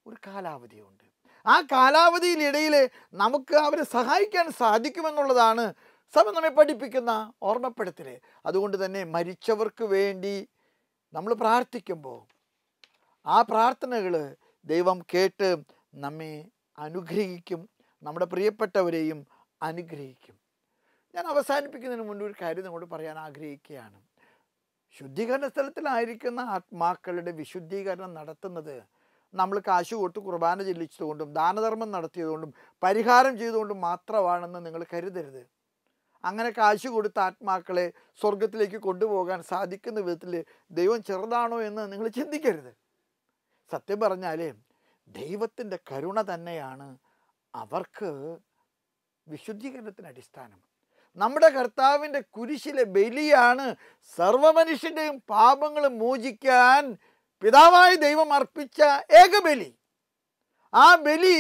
ഒരു കാലാവധിയുണ്ട്. ആ കാലാവധിയിലിടയിൽ നമുക്ക് അവരെ സഹായിക്കാൻ സാധിക്കുമെന്നുള്ളതാണ് സഭ നമ്മെ പഠിപ്പിക്കുന്ന ഓർമ്മപ്പെടുത്തൽ. അതുകൊണ്ട് തന്നെ മരിച്ചവർക്ക് വേണ്ടി നമ്മൾ പ്രാർത്ഥിക്കുമ്പോൾ ആ പ്രാർത്ഥനകൾ ദൈവം കേട്ട് നമ്മെ അനുഗ്രഹിക്കും, നമ്മുടെ പ്രിയപ്പെട്ടവരെയും അനുഗ്രഹിക്കും. ഞാൻ അവസാനിപ്പിക്കുന്നതിന് മുൻപ് ഒരു കാര്യം നിങ്ങളോട് പറയാൻ ആഗ്രഹിക്കുകയാണ്. ശുദ്ധീകരണ സ്ഥലത്തിലായിരിക്കുന്ന ആത്മാക്കളുടെ വിശുദ്ധീകരണം നടത്തുന്നത് നമ്മൾ കാശ് കൊടുത്ത് കുർബാന ചെല്ലിച്ചതുകൊണ്ടും ദാനധർമ്മം നടത്തിയതുകൊണ്ടും പരിഹാരം ചെയ്തുകൊണ്ടും മാത്രമാണെന്ന് നിങ്ങൾ കരുതരുത്. അങ്ങനെ കാശ് കൊടുത്ത ആത്മാക്കളെ സ്വർഗത്തിലേക്ക് കൊണ്ടുപോകാൻ സാധിക്കുന്ന വിധത്തിൽ ദൈവം ചെറുതാണോ എന്ന് നിങ്ങൾ ചിന്തിക്കരുത്. സത്യം പറഞ്ഞാൽ ദൈവത്തിൻ്റെ കരുണ തന്നെയാണ് അവർക്ക് വിശുദ്ധീകരണത്തിന് അടിസ്ഥാനം. നമ്മുടെ കർത്താവിൻ്റെ കുരിശിലെ ബലിയാണ് സർവ്വമനുഷ്യൻ്റെയും പാപങ്ങൾ മോചിക്കാൻ പിതാവായ ദൈവം അർപ്പിച്ച ഏകബലി. ആ ബലി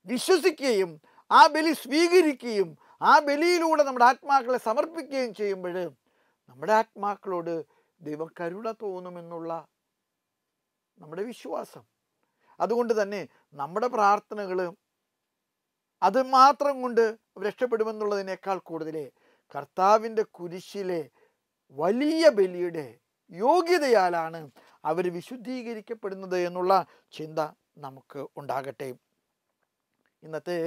വിശ്വസിക്കുകയും ആ ബലി സ്വീകരിക്കുകയും ആ ബലിയിലൂടെ നമ്മുടെ ആത്മാക്കളെ സമർപ്പിക്കുകയും ചെയ്യുമ്പോൾ നമ്മുടെ ആത്മാക്കളോട് ദൈവം കരുണ തോന്നുമെന്നുള്ള നമ്മുടെ വിശ്വാസം. അതുകൊണ്ട് തന്നെ നമ്മുടെ പ്രാർത്ഥനകൾ അത് മാത്രം കൊണ്ട് രക്ഷപ്പെടുമെന്നുള്ളതിനേക്കാൾ കൂടുതൽ കർത്താവിൻ്റെ കുരിശിലെ വലിയ ബലിയുടെ യോഗ്യതയാലാണ് അവർ വിശുദ്ധീകരിക്കപ്പെടുന്നത് എന്നുള്ള ചിന്ത നമുക്ക് ഉണ്ടാകട്ടെ. ഇന്നത്തെ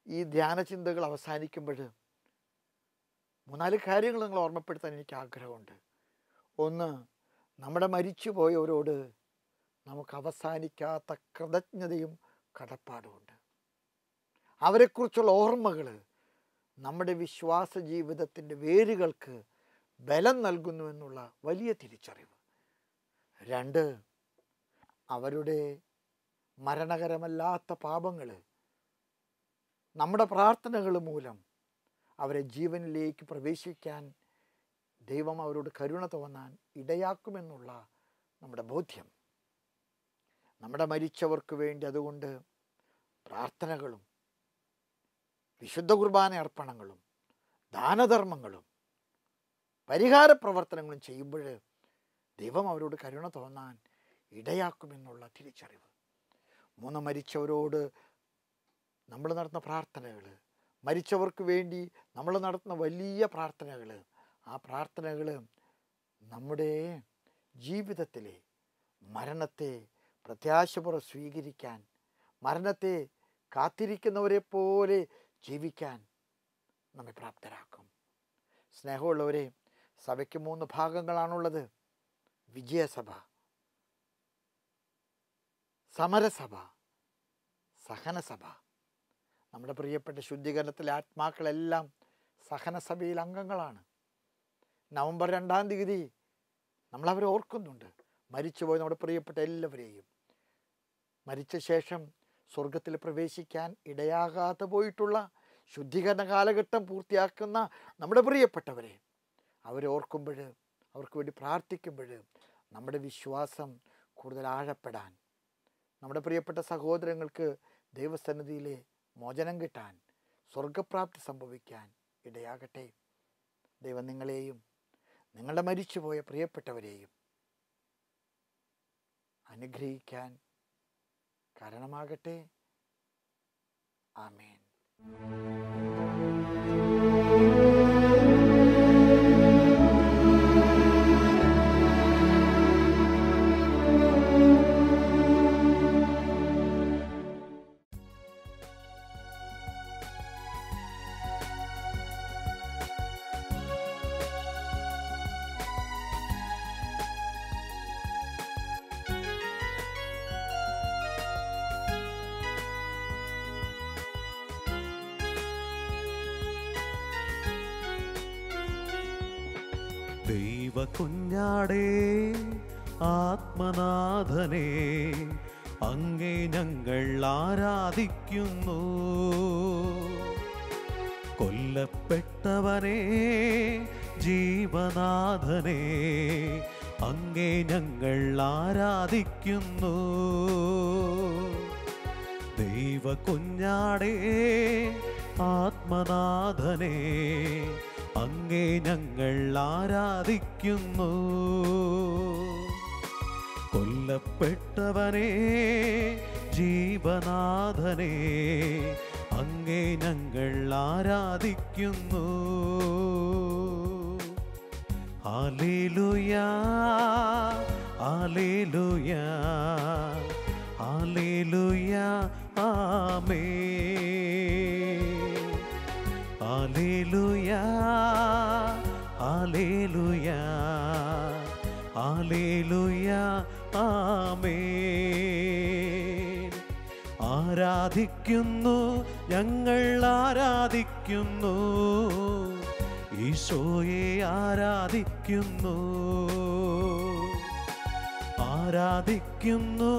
ഈ ധ്യാന ചിന്തകൾ അവസാനിക്കുമ്പോൾ 3-4 കാര്യങ്ങൾ നിങ്ങൾ ഓർമ്മപ്പെടുത്താൻ എനിക്ക് ആഗ്രഹമുണ്ട്. ഒന്ന്, നമ്മുടെ മരിച്ചുപോയവരോട് നമുക്ക് അവസാനിക്കാത്ത കൃതജ്ഞതയും കടപ്പാടുമുണ്ട്. അവരെക്കുറിച്ചുള്ള ഓർമ്മകൾ നമ്മുടെ വിശ്വാസ ജീവിതത്തിൻ്റെ വേരുകൾക്ക് ബലം നൽകുന്നുവെന്നുള്ള വലിയ തിരിച്ചറിവ്. 2, അവരുടെ മരണകരമല്ലാത്ത പാപങ്ങൾ നമ്മുടെ പ്രാർത്ഥനകൾ മൂലം അവരെ ജീവനിലേക്ക് പ്രവേശിക്കാൻ ദൈവം അവരോട് കരുണ തോന്നാൻ ഇടയാക്കുമെന്നുള്ള നമ്മുടെ ബോധ്യം. നമ്മുടെ മരിച്ചവർക്ക് വേണ്ടി അതുകൊണ്ട് പ്രാർത്ഥനകളും വിശുദ്ധ കുർബാന അർപ്പണങ്ങളും ദാനധർമ്മങ്ങളും പരിഹാര പ്രവർത്തനങ്ങളും ചെയ്യുമ്പോൾ ദൈവം അവരോട് കരുണ തോന്നാൻ ഇടയാക്കുമെന്നുള്ള തിരിച്ചറിവ്. 3, മരിച്ചവരോട് നമ്മൾ നടത്തുന്ന പ്രാർത്ഥനകൾ, മരിച്ചവർക്ക് വേണ്ടി നമ്മൾ നടത്തുന്ന വലിയ പ്രാർത്ഥനകൾ, ആ പ്രാർത്ഥനകൾ നമ്മുടെ ജീവിതത്തിലെ മരണത്തെ പ്രത്യാശപൂർവ്വം സ്വീകരിക്കാൻ, മരണത്തെ കാത്തിരിക്കുന്നവരെ പോലെ ജീവിക്കാൻ നമ്മെ പ്രാപ്തരാക്കും. സ്നേഹമുള്ളവരെ, സഭയ്ക്ക് 3 ഭാഗങ്ങളാണുള്ളത്: വിജയസഭ, സമരസഭ, സഹനസഭ. നമ്മുടെ പ്രിയപ്പെട്ട ശുദ്ധീകരണത്തിലെ ആത്മാക്കളെല്ലാം സഹനസഭയിൽ അംഗങ്ങളാണ്. നവംബർ 2-ാം തീയതി നമ്മളവരെ ഓർക്കുന്നുണ്ട്. മരിച്ചുപോയി നമ്മുടെ പ്രിയപ്പെട്ട എല്ലാവരെയും, മരിച്ച ശേഷം സ്വർഗത്തിൽ പ്രവേശിക്കാൻ ഇടയാകാതെ പോയിട്ടുള്ള ശുദ്ധീകരണ കാലഘട്ടം പൂർത്തിയാക്കുന്ന നമ്മുടെ പ്രിയപ്പെട്ടവരെ അവരെ ഓർക്കുമ്പോൾ, അവർക്ക് വേണ്ടി പ്രാർത്ഥിക്കുമ്പോൾ നമ്മുടെ വിശ്വാസം കൂടുതൽ ആഴപ്പെടാൻ, നമ്മുടെ പ്രിയപ്പെട്ട സഹോദരങ്ങൾക്ക് ദൈവസന്നിധിയിലെ മോചനം കിട്ടാൻ, സ്വർഗപ്രാപ്തി സംഭവിക്കാൻ ഇടയാകട്ടെ. ദൈവം നിങ്ങളെയും നിങ്ങളുടെ മരിച്ചുപോയ പ്രിയപ്പെട്ടവരെയും അനുഗ്രഹിക്കാൻ കാരണമാകട്ടെ. ആമേൻ. ദൈവ കുഞ്ഞാടേ, ആത്മനാഥനെ, അങ്ങേ ഞങ്ങൾ ആരാധിക്കുന്നു. കൊല്ലപ്പെട്ടവനെ, ജീവനാഥനെ, അങ്ങേ ഞങ്ങൾ ആരാധിക്കുന്നു. ദൈവ കുഞ്ഞാടേ, ആത്മനാഥനെ, അങ്ങേ ഞങ്ങൾ ആരാധിക്കുന്നു. കൊല്ലപ്പെട്ടവനെ, ജീവനാഥനെ, അങ്ങേ ഞങ്ങൾ ആരാധിക്കുന്നു. ഹല്ലേലൂയ, ഹല്ലേലൂയ, ഹല്ലേലൂയ, ആമേൻ. ഹല്ലേലൂയ, ഹല്ലേലൂയ, ഹല്ലേലൂയ, ആമേൻ. ആരാധിക്കുന്നു, ഞങ്ങൾ ആരാധിക്കുന്നു, ഈശോയെ ആരാധിക്കുന്നു. ആരാധിക്കുന്നു,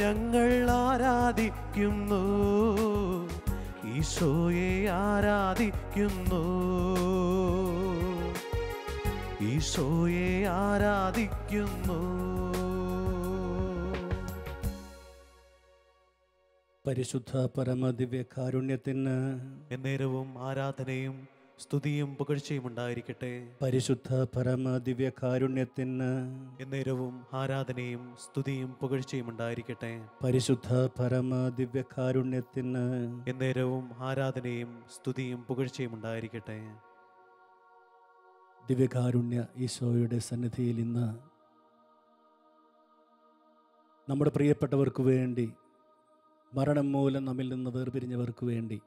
ഞങ്ങൾ ആരാധിക്കുന്നു, ഈശോയെ ആരാധിക്കുന്നു. ഈശോയെ ആരാധിക്കുന്നു. പരിശുദ്ധ പരമദിവ്യ കാരുണ്യത്തിന് എന്നേരവും ആരാധനയും സ്തുതിയും പുകഴ്ചയും ഉണ്ടായിരിക്കട്ടെ. പരിശുദ്ധ പരമദിവ്യ കാരുണ്യത്തിന് എന്നേരവും ആരാധനയും സ്തുതിയും പുകഴ്ചയും ഉണ്ടായിരിക്കട്ടെ. പരിശുദ്ധ പരമദിവ്യ കാരുണ്യത്തിന് എന്നേരവും ആരാധനയും സ്തുതിയും പുകഴ്ചയും ഉണ്ടായിരിക്കട്ടെ. ദിവ്യകാരുണ്യ ഈശോയുടെ സന്നിധിയിൽ ഇന്ന് നമ്മുടെ പ്രിയപ്പെട്ടവർക്ക് വേണ്ടി, മരണം മൂലം നമ്മിൽ നിന്ന് വേർപിരിഞ്ഞവർക്ക് വേണ്ടി,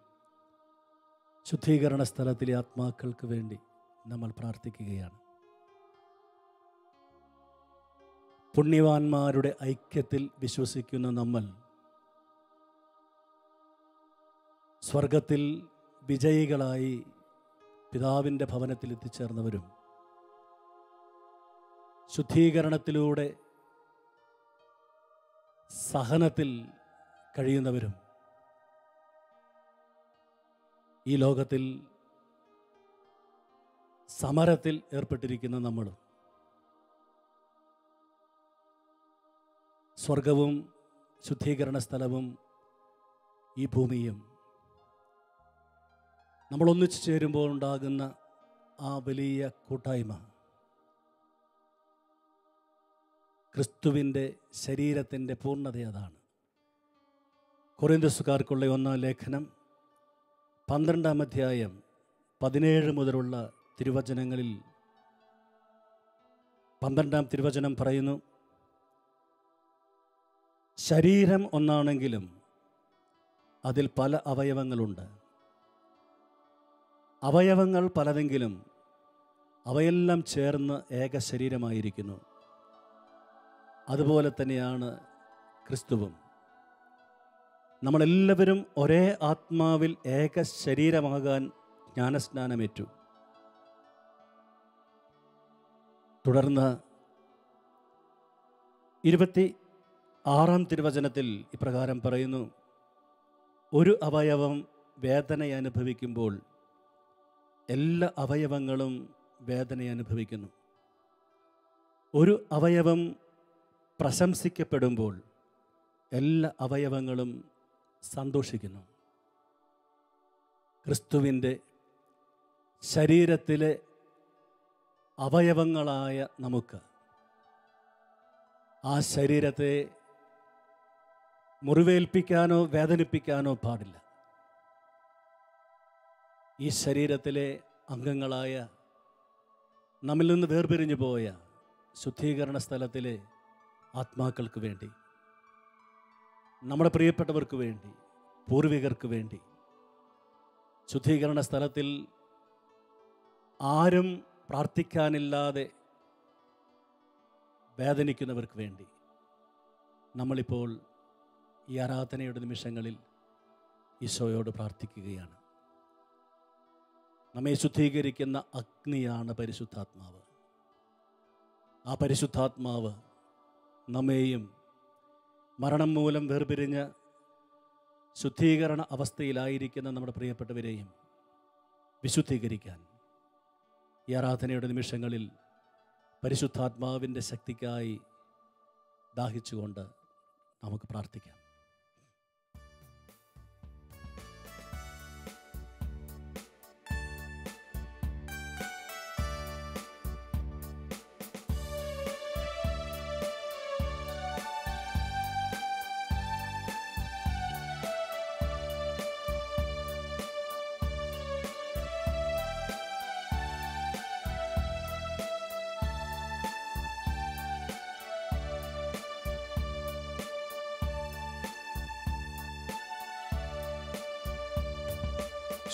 ശുദ്ധീകരണ സ്ഥലത്തിലെ ആത്മാക്കൾക്ക് വേണ്ടി നമ്മൾ പ്രാർത്ഥിക്കുകയാണ്. പുണ്യവാന്മാരുടെ ഐക്യത്തിൽ വിശ്വസിക്കുന്ന നമ്മൾ സ്വർഗത്തിൽ വിജയികളായി പിതാവിൻ്റെ ഭവനത്തിൽ എത്തിച്ചേർന്നവരും, ശുദ്ധീകരണത്തിലൂടെ സഹനത്തിൽ കഴിയുന്നവരും, ഈ ലോകത്തിൽ സമരത്തിൽ ഏർപ്പെട്ടിരിക്കുന്ന നമ്മളും, സ്വർഗവും ശുദ്ധീകരണ സ്ഥലവും ഈ ഭൂമിയും നമ്മൾ ഒന്നിച്ചു ചേരുമ്പോൾ ഉണ്ടാകുന്ന ആ വലിയ കൂട്ടായ്മ ക്രിസ്തുവിൻ്റെ ശരീരത്തിൻ്റെ പൂർണ്ണത അതാണ്. കൊറിന്തോസുകാർക്കുള്ള 1-ാം ലേഖനം 12-ാം അധ്യായം 17 മുതലുള്ള തിരുവചനങ്ങളിൽ 12-ാം തിരുവചനം പറയുന്നു, ശരീരം ഒന്നാണെങ്കിലും അതിൽ പല അവയവങ്ങളുണ്ട്. അവയവങ്ങൾ പലതെങ്കിലും അവയെല്ലാം ചേർന്ന് ഏക ശരീരമായിരിക്കുന്നു. അതുപോലെ തന്നെയാണ് ക്രിസ്തുവും. നമ്മളെല്ലാവരും ഒരേ ആത്മാവിൽ ഏക ശരീരമാകാൻ ജ്ഞാനസ്നാനമേറ്റു. തുടർന്ന് 26-ാം തിരുവചനത്തിൽ ഇപ്രകാരം പറയുന്നു: ഒരു അവയവം വേദന അനുഭവിക്കുമ്പോൾ എല്ലാ അവയവങ്ങളും വേദന അനുഭവിക്കുന്നു. ഒരു അവയവം പ്രശംസിക്കപ്പെടുമ്പോൾ എല്ലാ അവയവങ്ങളും സന്തോഷിക്കുന്നു. ക്രിസ്തുവിൻ്റെ ശരീരത്തിലെ അവയവങ്ങളായ നമുക്ക് ആ ശരീരത്തെ മുറിവേൽപ്പിക്കാനോ വേദനിപ്പിക്കാനോ പാടില്ല. ഈ ശരീരത്തിലെ അംഗങ്ങളായ നമ്മിൽ നിന്ന് വേർപിരിഞ്ഞു പോയ ശുദ്ധീകരണ സ്ഥലത്തിലെ ആത്മാക്കൾക്ക് വേണ്ടി, നമ്മുടെ പ്രിയപ്പെട്ടവർക്ക് വേണ്ടി, പൂർവികർക്ക് വേണ്ടി, ശുദ്ധീകരണ സ്ഥലത്തിൽ ആരും പ്രാർത്ഥിക്കാനില്ലാതെ വേദനിക്കുന്നവർക്ക് വേണ്ടി നമ്മളിപ്പോൾ ഈ ആരാധനയുടെ നിമിഷങ്ങളിൽ ഈശോയോട് പ്രാർത്ഥിക്കുകയാണ്. നമ്മെ ശുദ്ധീകരിക്കുന്ന അഗ്നിയാണ് പരിശുദ്ധാത്മാവ്. ആ പരിശുദ്ധാത്മാവ് നമ്മെയും മരണം മൂലം വേർപിരിഞ്ഞ് ശുദ്ധീകരണ അവസ്ഥയിലായിരിക്കുന്ന നമ്മുടെ പ്രിയപ്പെട്ടവരെയും വിശുദ്ധീകരിക്കാൻ ഈ ആരാധനയുടെ നിമിഷങ്ങളിൽ പരിശുദ്ധാത്മാവിൻ്റെ ശക്തിക്കായി ദാഹിച്ചുകൊണ്ട് നമുക്ക് പ്രാർത്ഥിക്കാം.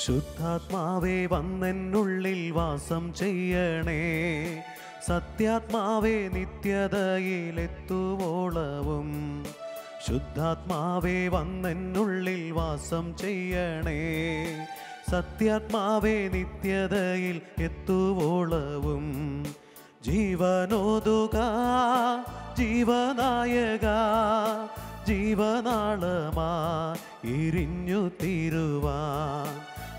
ശുദ്ധാത്മാവേ വന്നെന്നുള്ളിൽ വാസം ചെയ്യണേ, സത്യാത്മാവേ നിത്യതയിലെത്തുവോളവും. ശുദ്ധാത്മാവേ വന്നെന്നുള്ളിൽ വാസം ചെയ്യണേ, സത്യാത്മാവേ നിത്യതയിൽ എത്തുവോളവും. ജീവനോതുക ജീവനായക, ജീവനാളമാ ഇരിഞ്ഞു തീരുവാൻ.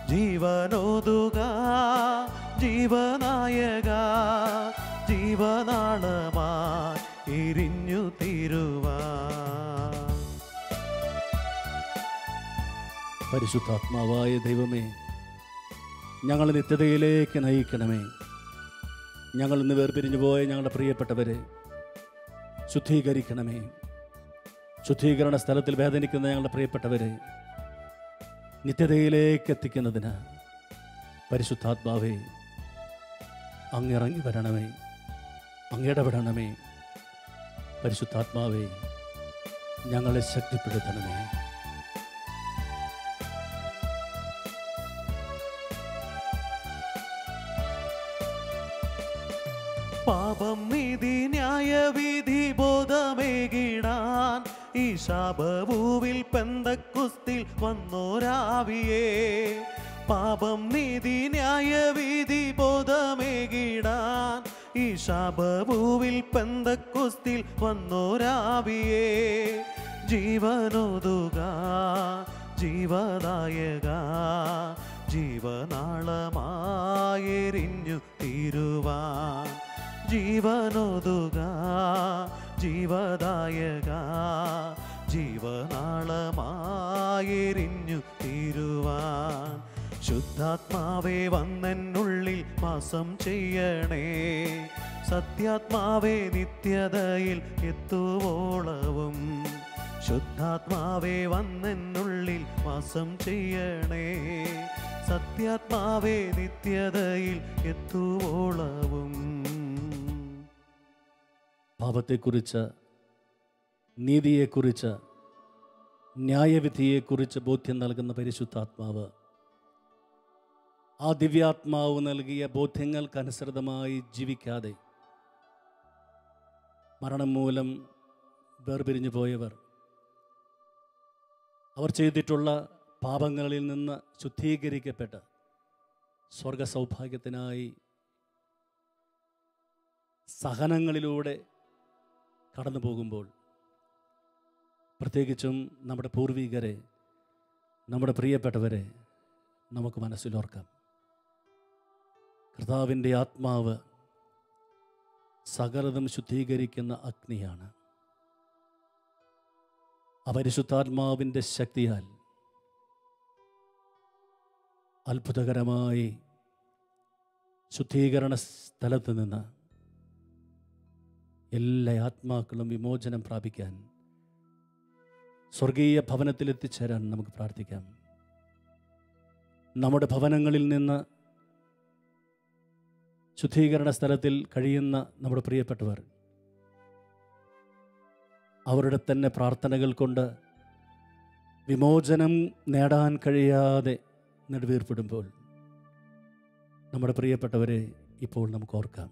ജീവനോതുക ജീവനായക, ജീവനാളമാ ഇരിഞ്ഞു തീരുവാൻ. പരിശുദ്ധാത്മാവായ ദൈവമേ, ഞങ്ങൾ നിത്യതയിലേക്ക് നയിക്കണമേ. ഞങ്ങൾ ഇന്ന് വേർപിരിഞ്ഞു പോയ ഞങ്ങളുടെ പ്രിയപ്പെട്ടവരെ ശുദ്ധീകരിക്കണമേ. ശുദ്ധീകരണ സ്ഥലത്തിൽ വേദനിക്കുന്ന ഞങ്ങളുടെ പ്രിയപ്പെട്ടവരെ നിത്യതയിലേക്ക് എത്തിക്കുന്നതിന് പരിശുദ്ധാത്മാവേ അങ്ങിറങ്ങി വരണമേ, അങ്ങിടപെടണമേ. പരിശുദ്ധാത്മാവേ ഞങ്ങളെ ശക്തിപ്പെടുത്തണമേ. പാപം നീതി ന്യായവിധി ബോധമേകിടാൻ ഈ ശാപഭൂവിൽ പെന്തക്കുസ്തിൽ വന്നോരാവിയേ. പാപം നീതി ന്യായവിധി ബോധമേകിടാൻ ഈ ശാപഭൂവിൽ പെന്തക്കുസ്തിൽ വന്നോരാവിയേ. ജീവനോതുക ജീവദായക, ജീവനാളമായെരിഞ്ഞു തീരുവാൻ. ജീവനോതുക ജീവദായക, ജീവനാളമായെരിഞ്ഞു തീരുവാൻ. ശുദ്ധാത്മാവേ വന്നെന്നുള്ളിൽ വാസം ചെയ്യണേ, സത്യാത്മാവേ നിത്യതയിൽ എത്തുവോളവും. ശുദ്ധാത്മാവേ വന്നെന്നുള്ളിൽ വാസം ചെയ്യണേ, സത്യാത്മാവേ നിത്യതയിൽ എത്തുവോളവും. പാപത്തെക്കുറിച്ച്, നീതിയെക്കുറിച്ച്, ന്യായവിധിയെക്കുറിച്ച് ബോധ്യം നൽകുന്ന പരിശുദ്ധാത്മാവ് ആ ദിവ്യാത്മാവ് നൽകിയ ബോധ്യങ്ങൾക്കനുസൃതമായി ജീവിക്കാതെ മരണം മൂലം വേർപിരിഞ്ഞു പോയവർ അവർ ചെയ്തിട്ടുള്ള പാപങ്ങളിൽ നിന്ന് ശുദ്ധീകരിക്കപ്പെട്ട് സ്വർഗ സൗഭാഗ്യത്തിനായി സഹനങ്ങളിലൂടെ കടന്നു പോകുമ്പോൾ, പ്രത്യേകിച്ചും നമ്മുടെ പൂർവികരെ, നമ്മുടെ പ്രിയപ്പെട്ടവരെ നമുക്ക് മനസ്സിലോർക്കാം. കർത്താവിൻ്റെ ആത്മാവ് സകലതും ശുദ്ധീകരിക്കുന്ന അഗ്നിയാണ്. പരിശുദ്ധാത്മാവിൻ്റെ ശക്തിയാൽ അത്ഭുതകരമായി ശുദ്ധീകരണ സ്ഥലത്ത് നിന്ന് എല്ലാ ആത്മാക്കളും വിമോചനം പ്രാപിക്കാൻ സ്വർഗീയ ഭവനത്തിലെത്തിച്ചേരാൻ നമുക്ക് പ്രാർത്ഥിക്കാം. നമ്മുടെ ഭവനങ്ങളിൽ നിന്ന് ശുദ്ധീകരണ സ്ഥലത്തിൽ കഴിയുന്ന നമ്മുടെ പ്രിയപ്പെട്ടവർ അവരുടെ തന്നെ പ്രാർത്ഥനകൾ കൊണ്ട് വിമോചനം നേടാൻ കഴിയാതെ നെടുവീർപ്പിടുമ്പോൾ നമ്മുടെ പ്രിയപ്പെട്ടവരെ ഇപ്പോൾ നമുക്ക് ഓർക്കാം.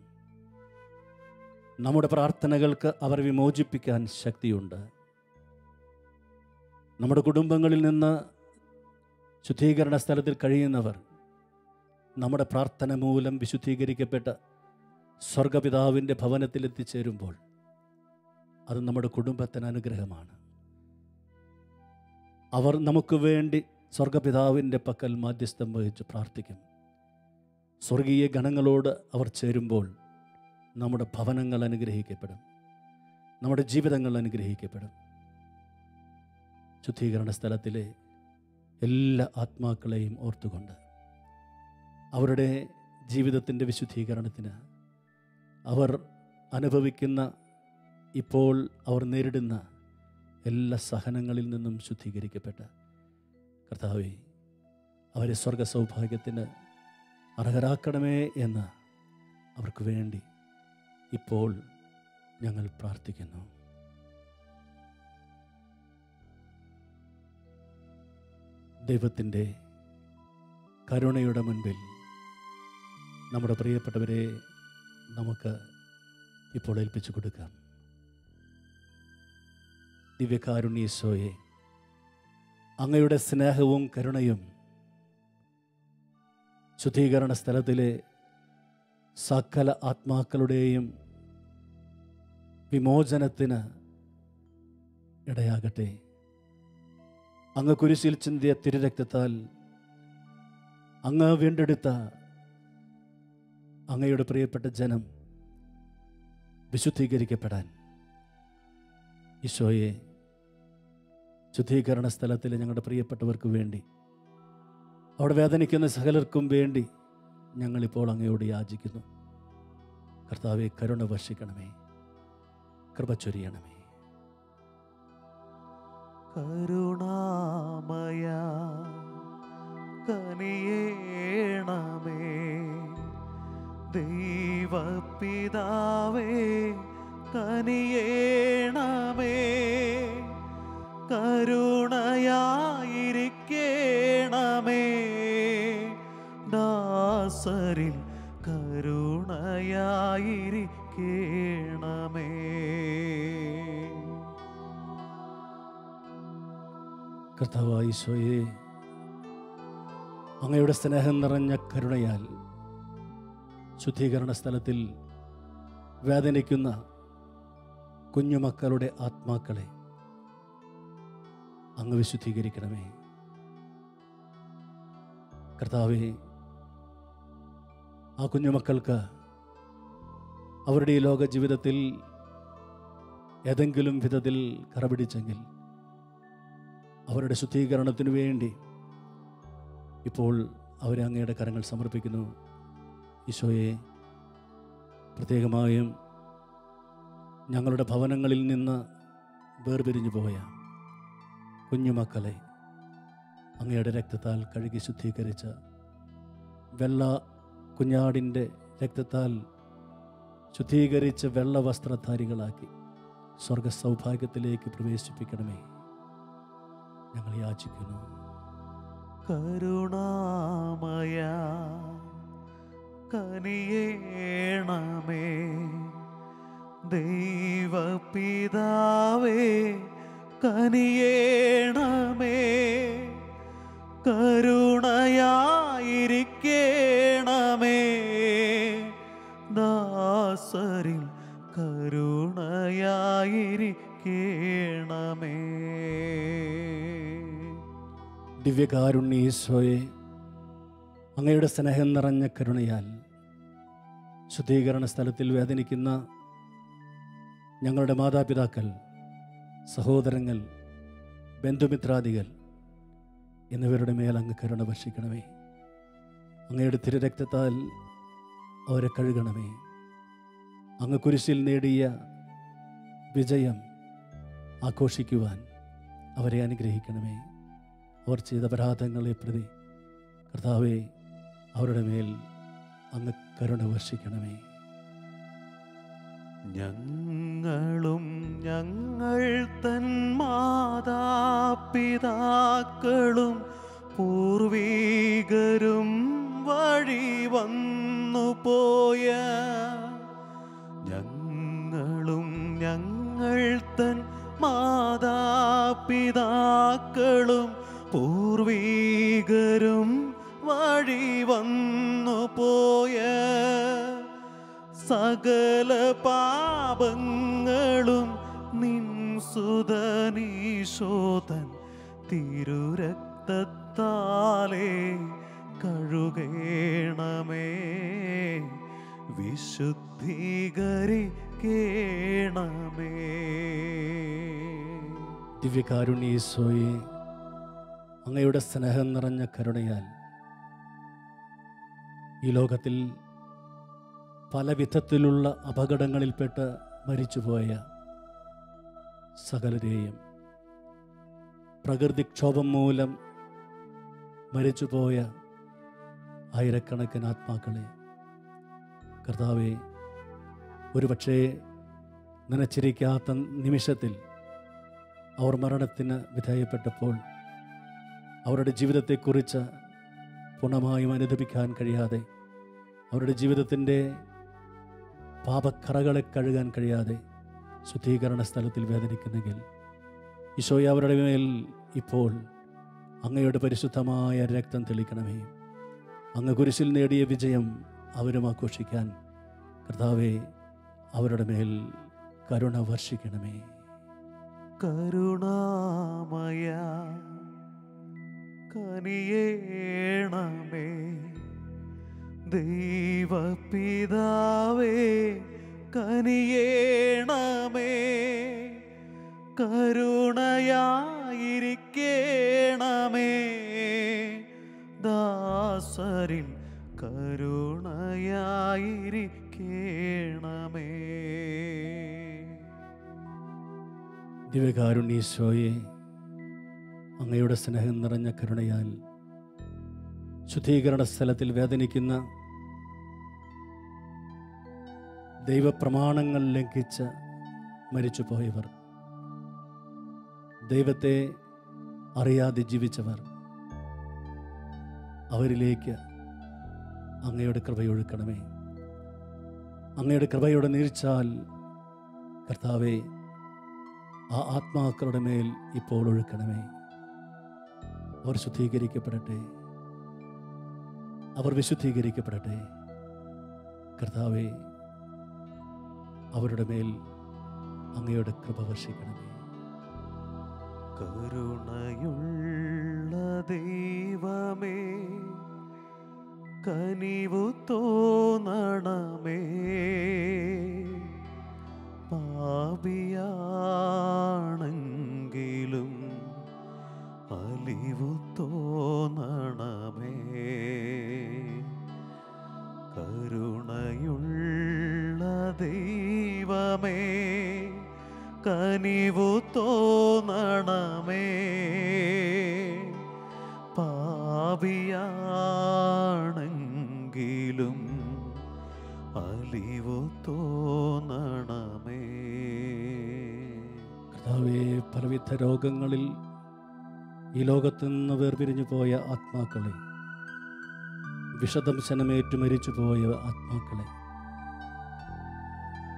നമ്മുടെ പ്രാർത്ഥനകൾക്ക് അവരെ വിമോചിപ്പിക്കാൻ ശക്തിയുണ്ട്. നമ്മുടെ കുടുംബങ്ങളിൽ നിന്ന് ശുദ്ധീകരണ സ്ഥലത്തിൽ കഴിയുന്നവർ നമ്മുടെ പ്രാർത്ഥന മൂലം വിശുദ്ധീകരിക്കപ്പെട്ട സ്വർഗപിതാവിൻ്റെ ഭവനത്തിൽ എത്തിച്ചേരുമ്പോൾ അത് നമ്മുടെ കുടുംബത്തിന് അനുഗ്രഹമാണ്. അവർ നമുക്ക് വേണ്ടി സ്വർഗപിതാവിൻ്റെ പക്കൽ മാധ്യസ്ഥം വഹിച്ച് പ്രാർത്ഥിക്കും. സ്വർഗീയ ഗണങ്ങളോട് അവർ ചേരുമ്പോൾ നമ്മുടെ ഭവനങ്ങൾ അനുഗ്രഹിക്കപ്പെടും, നമ്മുടെ ജീവിതങ്ങൾ അനുഗ്രഹിക്കപ്പെടും. ശുദ്ധീകരണ സ്ഥലത്തിലെ എല്ലാ ആത്മാക്കളെയും ഓർത്തുകൊണ്ട് അവരുടെ ജീവിതത്തിൻ്റെ വിശുദ്ധീകരണത്തിന് അവർ അനുഭവിക്കുന്ന, ഇപ്പോൾ അവർ നേരിടുന്ന എല്ലാ സഹനങ്ങളിൽ നിന്നും ശുദ്ധീകരിക്കപ്പെട്ട് കർത്താവേ, അവരെ സ്വർഗ സൗഭാഗ്യത്തിന് അർഹരാക്കണമേ എന്ന് അവർക്ക് വേണ്ടി ഇപ്പോൾ ഞങ്ങൾ പ്രാർത്ഥിക്കുന്നു. ദൈവത്തിൻ്റെ കരുണയുടെ മുൻപിൽ നമ്മുടെ പ്രിയപ്പെട്ടവരെ നമുക്ക് ഇപ്പോൾ ഏൽപ്പിച്ചു കൊടുക്കാം. ദിവ്യകാരുണ്യേശോയെ, അങ്ങയുടെ സ്നേഹവും കരുണയും ശുദ്ധീകരണ സ്ഥലത്തിലെ സകല ആത്മാക്കളുടെയും വിമോചനത്തിന് ഇടയാകട്ടെ. അങ്ങ് കുരിശിൽ ചിന്തിയ തിരുരക്തത്താൽ അങ്ങ് വീണ്ടെടുത്ത അങ്ങയുടെ പ്രിയപ്പെട്ട ജനം വിശുദ്ധീകരിക്കപ്പെടാൻ ഈശോയെ, ശുദ്ധീകരണ സ്ഥലത്തിലെ ഞങ്ങളുടെ പ്രിയപ്പെട്ടവർക്ക് വേണ്ടി, അവിടെ വേദനിക്കുന്ന സകലർക്കും വേണ്ടി ഞങ്ങളിപ്പോൾ അങ്ങയോട് യാചിക്കുന്നു. കർത്താവെ, കരുണ വർഷിക്കണമേ, കൃപ ചൊരിയണമേ. കരുണാമയ കനിയേണമേ, ദൈവപിതാവേ കനിയേണമേ, കരുണയായിരിക്കേണമേ, ദാസരിൽ കരുണയായിരിക്കേണമേ. കർത്താവായ ഈശോയെ, അങ്ങയുടെ സ്നേഹം നിറഞ്ഞ കരുണയാൽ ശുദ്ധീകരണ സ്ഥലത്തിൽ വേദനിക്കുന്ന കുഞ്ഞുമക്കളുടെ ആത്മാക്കളെ അങ്ങ് വിശുദ്ധീകരിക്കണമേ. കർത്താവേ, ആ കുഞ്ഞുമക്കൾക്ക് അവരുടെ ഈ ലോക ജീവിതത്തിൽ ഏതെങ്കിലും വിധത്തിൽ കറപിടിച്ചെങ്കിൽ അവരുടെ ശുദ്ധീകരണത്തിനു വേണ്ടി ഇപ്പോൾ അവരെ അങ്ങയുടെ കരങ്ങൾ സമർപ്പിക്കുന്നു. ഈശോയെ, പ്രത്യേകമായും ഞങ്ങളുടെ ഭവനങ്ങളിൽ നിന്ന് വേർപിരിഞ്ഞു പോയ കുഞ്ഞുമക്കളെ അങ്ങയുടെ രക്തത്താൽ കഴുകി ശുദ്ധീകരിച്ച വെള്ള കുഞ്ഞാടിൻ്റെ രക്തത്താൽ ശുദ്ധീകരിച്ച വെള്ള വസ്ത്രധാരികളാക്കി സ്വർഗ സൗഭാഗ്യത്തിലേക്ക് പ്രവേശിപ്പിക്കണമേ. ഞങ്ങൾ യാചിക്കുന്നു. കരുണാമയ കനിയേണമേ. ദൈവപിതാവേ കനിയേണമേ. കരുണയായിരിക്കേണമേ. ദാസരിൽ കരുണയായിരിക്കേണമേ. ദിവ്യകാരുണ്യ ഈശോയെ, അങ്ങയുടെ സ്നേഹം നിറഞ്ഞ കരുണയാൽ ശുദ്ധീകരണ സ്ഥലത്തിൽ വേദനിക്കുന്ന ഞങ്ങളുടെ മാതാപിതാക്കൾ, സഹോദരങ്ങൾ, ബന്ധുമിത്രാദികൾ എന്നിവരുടെ മേൽ അങ്ങ് കരുണ വർഷിക്കണമേ. അങ്ങയുടെ തിരുരക്തത്താൽ അവരെ കഴുകണമേ. അങ്ങ് കുരിശിൽ നേടിയ വിജയം ആഘോഷിക്കുവാൻ അവരെ അനുഗ്രഹിക്കണമേ. അവർ ചെയ്ത അപരാധങ്ങളെ പ്രതി കർത്താവേ, അവരുടെ മേൽ അങ്ങ് കരുണ വർഷിക്കണമേ. ഞങ്ങളും ഞങ്ങൾ തൻ മാതാപിതാക്കളും പൂർവീകരും വഴി വന്നു പോയ ഞങ്ങളും ഞങ്ങൾ തൻ മാതാപിതാക്കളും പൂർവീകരും വഴി വന്നു പോയ സകല പാപങ്ങളും നിൻ സുതനീശോതൻ തിരുരക്തത്താലേ കഴുകേണമേ. വിശുദ്ധീകരിക്കേണമേ. ദിവ്യകാരുണ്യ ഈശോയെ, അങ്ങയുടെ സ്നേഹം നിറഞ്ഞ കരുണയാൽ ഈ ലോകത്തിൽ പല വിധത്തിലുള്ള അപകടങ്ങളിൽപ്പെട്ട് മരിച്ചുപോയ സകലരെയും, പ്രകൃതിക്ഷോഭം മൂലം മരിച്ചുപോയ ആയിരക്കണക്കിന് ആത്മാക്കളെ കർത്താവെ, ഒരുപക്ഷേ നനച്ചിരിക്കാത്ത നിമിഷത്തിൽ അവർ മരണത്തിന് വിധേയപ്പെട്ടപ്പോൾ അവരുടെ ജീവിതത്തെക്കുറിച്ച് പൂർണ്ണമായും അനുദപിക്കാൻ കഴിയാതെ, അവരുടെ ജീവിതത്തിൻ്റെ പാപക്കറകളെ കഴുകാൻ കഴിയാതെ ശുദ്ധീകരണ സ്ഥലത്തിൽ വേദനിക്കുന്നെങ്കിൽ ഈശോയെ, അവരുടെ മേൽ ഇപ്പോൾ അങ്ങയുടെ പരിശുദ്ധമായ രക്തം തെളിക്കണമേ. അങ്ങ് കുരിശിൽ നേടിയ വിജയം അവരും ആഘോഷിക്കാൻ കർത്താവെ, അവരുടെ മേൽ കരുണ വർഷിക്കണമേ. കരുണാമയ കനിയേണമേ. ദൈവപിതാവേ കനിയേണമേ. കരുണയായിരിക്കേണമേ. ദാസരിൽ കരുണയായിരിക്കേണമേ. ദിവ്യകാരുണ്യീശോയെ, അങ്ങയുടെ സ്നേഹം നിറഞ്ഞ കരുണയാൽ ശുദ്ധീകരണ സ്ഥലത്തിൽ വേദനിക്കുന്ന ദൈവപ്രമാണങ്ങൾ ലംഘിച്ച് മരിച്ചുപോയവർ, ദൈവത്തെ അറിയാതെ ജീവിച്ചവർ, അവരിലേക്ക് അങ്ങയുടെ കൃപയൊഴുക്കണമേ. അങ്ങയുടെ കൃപയുടെ നീർച്ചാൽ കർത്താവെ, ആ ആത്മാക്കളുടെ മേൽ ഇപ്പോൾ ഒഴുക്കണമേ. അവർ ശുദ്ധീകരിക്കപ്പെടട്ടെ, അവർ വിശുദ്ധീകരിക്കപ്പെടട്ടെ. കർത്താവെ, അവരുടെ മേൽ അങ്ങയുടെ കൃപ വർഷിക്കണമേ. കരുണയുള്ള ദൈവമേ, കനിവു തോന്നണമേ. പാപിയാണെങ്കിലും അലിവു തോന്നണമേ. കരുണയുള്ള ദൈവമേ, കനിവു തോന്നണമേ. പാപിയാണെങ്കിലും അലിവു തോന്നണമേ. കർത്താവേ, പലവിധ രോഗങ്ങളിൽ ഈ ലോകത്തു നിന്ന് വേർപിരിഞ്ഞു പോയ ആത്മാക്കളെ, വിഷദംശനമേറ്റു മരിച്ചു പോയ ആത്മാക്കളെ,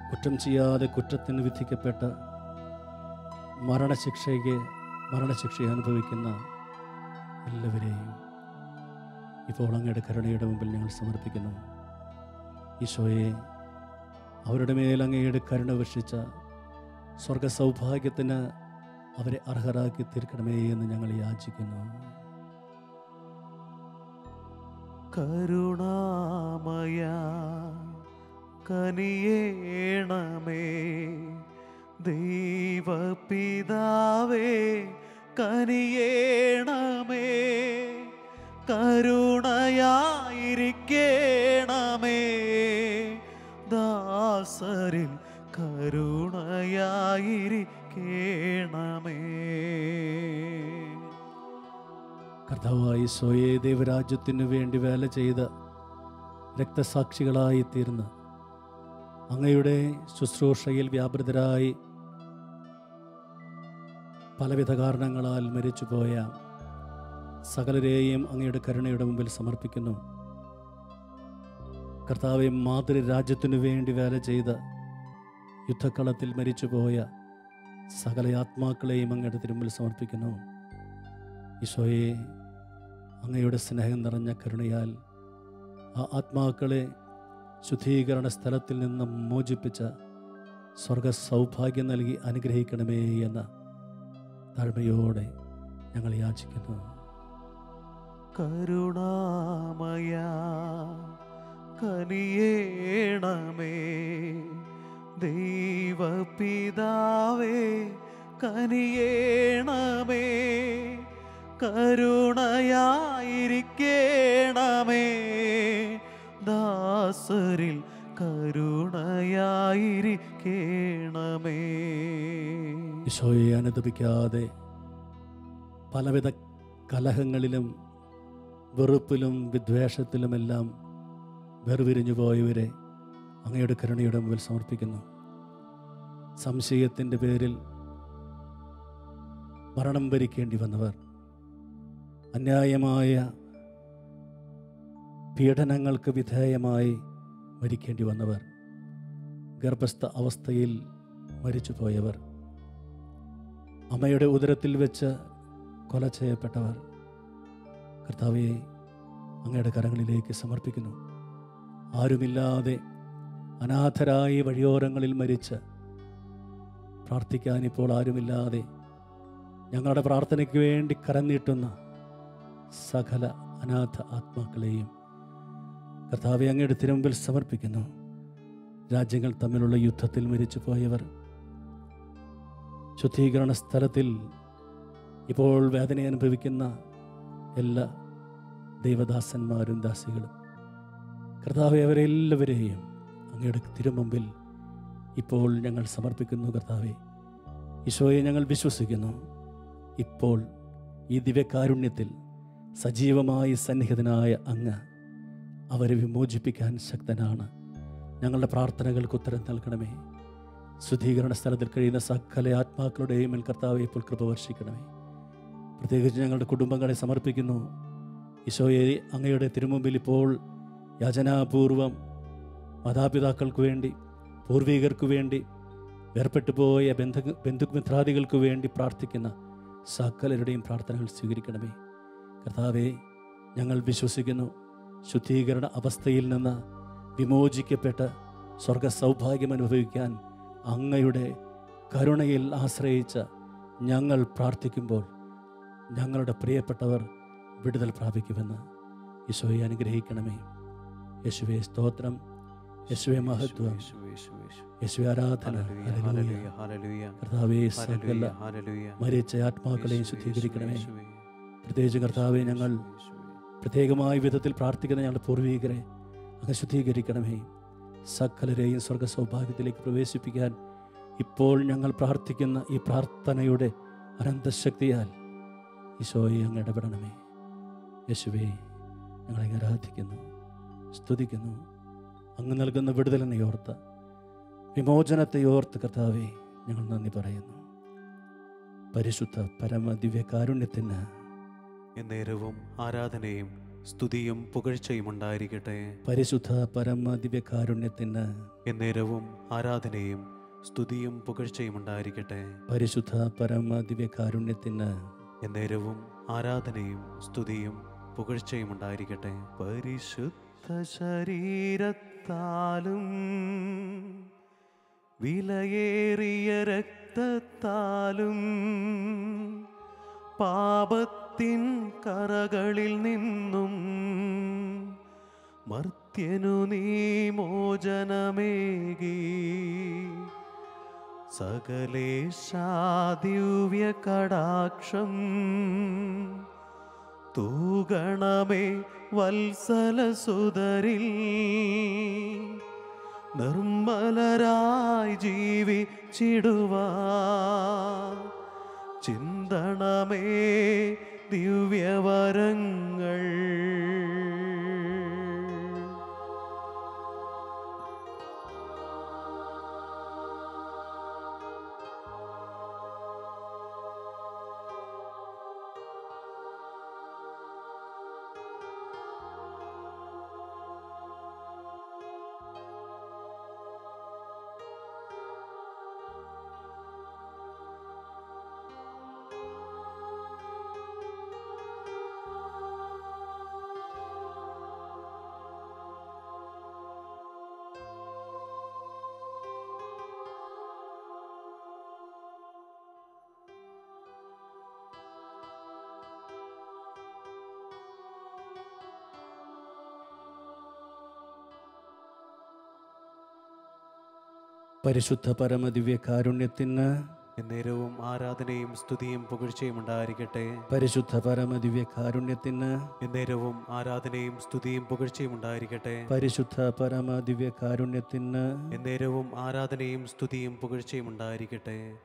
കുറ്റം ചെയ്യാതെ കുറ്റത്തിന് വിധിക്കപ്പെട്ട മരണശിക്ഷ അനുഭവിക്കുന്ന എല്ലാവരെയും ഇപ്പോൾ അങ്ങയുടെ കരുണയുടെ മുമ്പിൽ ഞങ്ങൾ സമർപ്പിക്കുന്നു. ഈശോയെ, അവരുടെ മേൽ അങ്ങയുടെ കരുണ വർഷിച്ച സ്വർഗ സൗഭാഗ്യത്തിന് അവരെ അർഹരാക്കി തീർക്കണമേ എന്ന് ഞങ്ങൾ യാചിക്കുന്നു. കരുണാമയ കനിയേണമേ, ദൈവപിതാവേ കനിയേണമേ, കരുണയായിരിക്കേണമേ, ദാസരിൽ കരുണയായിരിക്കേണമേ. കർത്താവായ ഈശോയെ, ദൈവരാജ്യത്തിനു വേണ്ടി വേല ചെയ്ത രക്തസാക്ഷികളായി തീർന്ന് അങ്ങയുടെ ശുശ്രൂഷയിൽ വ്യാപൃതരായി പലവിധ കാരണങ്ങളാൽ മരിച്ചുപോയ സകലരെയും അങ്ങയുടെ കരുണയുടെ മുമ്പിൽ സമർപ്പിക്കുന്നു. കർത്താവെ, മാതൃരാജ്യത്തിനു വേണ്ടി വേല ചെയ്ത യുദ്ധക്കളത്തിൽ മരിച്ചുപോയ സകല ആത്മാക്കളെയും അങ്ങയുടെ തിരുമുമ്പിൽ സമർപ്പിക്കുന്നു. ഈശോയെ, അങ്ങയുടെ സ്നേഹം നിറഞ്ഞ കരുണയാൽ ആ ആത്മാക്കളെ ശുദ്ധീകരണ സ്ഥലത്തിൽ നിന്ന് മോചിപ്പിച്ച സ്വർഗ സൗഭാഗ്യം നൽകി അനുഗ്രഹിക്കണമേ എന്ന താഴ്മയോടെ ഞങ്ങൾ യാചിക്കുന്നു. കരുണാമയ കനിയേണമേ, ദൈവപിതാവേ കനിയേണമേ, കരുണയായിരിക്കേണമേ, ദാസരിൽ കരുണയായിരിക്കേണമേ. ഈശോയെ, അനുദപിക്കാതെ പലവിധ കലഹങ്ങളിലും വെറുപ്പിലും വിദ്വേഷത്തിലുമെല്ലാം വേർപിരിഞ്ഞു പോയവരെ അങ്ങയുടെ കരുണയുടെ മുമ്പിൽ സമർപ്പിക്കുന്നു. സംശയത്തിൻ്റെ പേരിൽ മരണം വരിക്കേണ്ടി വന്നവർ, അന്യായമായ പീഡനങ്ങൾക്ക് വിധേയമായി മരിക്കേണ്ടി വന്നവർ, ഗർഭസ്ഥ അവസ്ഥയിൽ മരിച്ചുപോയവർ, അമ്മയുടെ ഉദരത്തിൽ വെച്ച് കൊല ചെയ്യപ്പെട്ടവർ, കർത്താവെ, അങ്ങയുടെ കരങ്ങളിലേക്ക് സമർപ്പിക്കുന്നു. ആരുമില്ലാതെ അനാഥരായി വഴിയോരങ്ങളിൽ മരിച്ച് പ്രാർത്ഥിക്കാനിപ്പോൾ ആരുമില്ലാതെ ഞങ്ങളുടെ പ്രാർത്ഥനയ്ക്ക് വേണ്ടി കരം നീട്ടുന്ന സകല അനാഥ ആത്മാക്കളെയും കർത്താവെ, അങ്ങയുടെ തിരുമുമ്പിൽ സമർപ്പിക്കുന്നു. രാജ്യങ്ങൾ തമ്മിലുള്ള യുദ്ധത്തിൽ മരിച്ചു പോയവർ, ശുദ്ധീകരണ സ്ഥലത്തിൽ ഇപ്പോൾ വേദന അനുഭവിക്കുന്ന എല്ലാ ദൈവദാസന്മാരും ദാസികളും, കർത്താവെ, അവരെല്ലാവരെയും അങ്ങയുടെ തിരുമുമ്പിൽ ഇപ്പോൾ ഞങ്ങൾ സമർപ്പിക്കുന്നു. കർത്താവെ, ഈശോയെ, ഞങ്ങൾ വിശ്വസിക്കുന്നു, ഇപ്പോൾ ഈ ദിവ്യകാരുണ്യത്തിൽ സജീവമായി സന്നിഹിതനായ അങ്ങ് അവരെ വിമോചിപ്പിക്കാൻ ശക്തനാണ്. ഞങ്ങളുടെ പ്രാർത്ഥനകൾക്ക് ഉത്തരം നൽകണമേ. ശുദ്ധീകരണ സ്ഥലത്തിൽ കഴിയുന്ന സകല ആത്മാക്കളുടെയും മേൽ കർത്താവെ ഇപ്പോൾ കൃപ വർഷിക്കണമേ. പ്രത്യേകിച്ച് ഞങ്ങളുടെ കുടുംബങ്ങളെ സമർപ്പിക്കുന്നു. ഈശോയെ, അങ്ങയുടെ തിരുമുമ്പിൽ ഇപ്പോൾ യാചനാപൂർവം മാതാപിതാക്കൾക്ക് വേണ്ടി, പൂർവികർക്ക് വേണ്ടി, വേർപെട്ടു പോയ ബന്ധുമിത്രാദികൾക്ക് വേണ്ടി പ്രാർത്ഥിക്കുന്ന സകലരുടെയും പ്രാർത്ഥനകൾ സ്വീകരിക്കണമേ. കർത്താവെ, ഞങ്ങൾ വിശ്വസിക്കുന്നു, ശുദ്ധീകരണ അവസ്ഥയിൽ നിന്ന് വിമോചിക്കപ്പെട്ട് സ്വർഗ സൗഭാഗ്യം അനുഭവിക്കാൻ അങ്ങയുടെ കരുണയിൽ ആശ്രയിച്ച് ഞങ്ങൾ പ്രാർത്ഥിക്കുമ്പോൾ ഞങ്ങളുടെ പ്രിയപ്പെട്ടവർ വിടുതൽ പ്രാപിക്കുമെന്ന് യേശുവെ അനുഗ്രഹിക്കണമേ. യേശുവെ സ്തോത്രം, യേശുവെ മഹത്വം, യേശുവെ ആരാധന. കർത്താവേ, സകല മരിച്ച ആത്മാക്കളെയും ശുദ്ധീകരിക്കണമേ. പ്രത്യേകിച്ച് കർത്താവെ, ഞങ്ങൾ പ്രത്യേകമായ വിധത്തിൽ പ്രാർത്ഥിക്കുന്ന ഞങ്ങളുടെ പൂർവീകരെ അങ്ങ് ശുദ്ധീകരിക്കണമേ. സകലരെയും സ്വർഗ സൗഭാഗ്യത്തിലേക്ക് പ്രവേശിപ്പിക്കാൻ ഇപ്പോൾ ഞങ്ങൾ പ്രാർത്ഥിക്കുന്ന ഈ പ്രാർത്ഥനയുടെ അനന്തശക്തിയാൽ ഈശോയെ അങ്ങ് ഇടപെടണമേ. യേശുവേ, ഞങ്ങളെ ആരാധിക്കുന്നു, സ്തുതിക്കുന്നു. അങ്ങ് നൽകുന്ന വിടുതലിനെ ഓർത്ത്, വിമോചനത്തെ ഓർത്ത് കർത്താവേ ഞങ്ങൾ നന്ദി പറയുന്നു. പരിശുദ്ധ പരമ ദിവ്യ കാരുണ്യത്തിന് എന്നേരവും ആരാധനയും സ്തുതിയും പുകഴ്ചയും ഉണ്ടായിരിക്കട്ടെ. പരിശുദ്ധ പരമ ദിവ്യകാരുണ്യത്തിന് എന്നേരവും ആരാധനയും സ്തുതിയും പുകഴ്ചയും ഉണ്ടായിരിക്കട്ടെ. പരിശുദ്ധ പരമ ദിവ്യകാരുണ്യത്തിന് എന്നേരവും ആരാധനയും സ്തുതിയും പുകഴ്ചയും ഉണ്ടായിരിക്കട്ടെ. പരിശുദ്ധ ശരീരത്താലും വിലയേറിയ രക്തത്താലും പാപത്തിൻ കറകളിൽ നിന്നും മർത്യനു നീ മോചനമേകി. സകലേശാ ദിവ്യ കടാക്ഷം തൂഗണമേ വത്സലസുതരിൽ. നിർമ്മലരായി ജീവിച്ചിടുവാൻ ചിന്തണമേ ദിവ്യവരങ്ങൾ. പരിശുദ്ധ പരമ ദിവ്യകാരുണ്യത്തിന് എന്നേരവും ആരാധനയും സ്തുതിയും പുകഴ്ചയും ഉണ്ടായിരിക്കട്ടെ. പരിശുദ്ധ പരമ ദിവ്യകാരുണ്യത്തിന് എന്നേരവും ആരാധനയും സ്തുതിയും പുകഴ്ചയും ഉണ്ടായിരിക്കട്ടെ. പരിശുദ്ധ പരമ ദിവ്യകാരുണ്യത്തിന് എന്നേരവും ആരാധനയും സ്തുതിയും പുകഴ്ചയും ഉണ്ടായിരിക്കട്ടെ.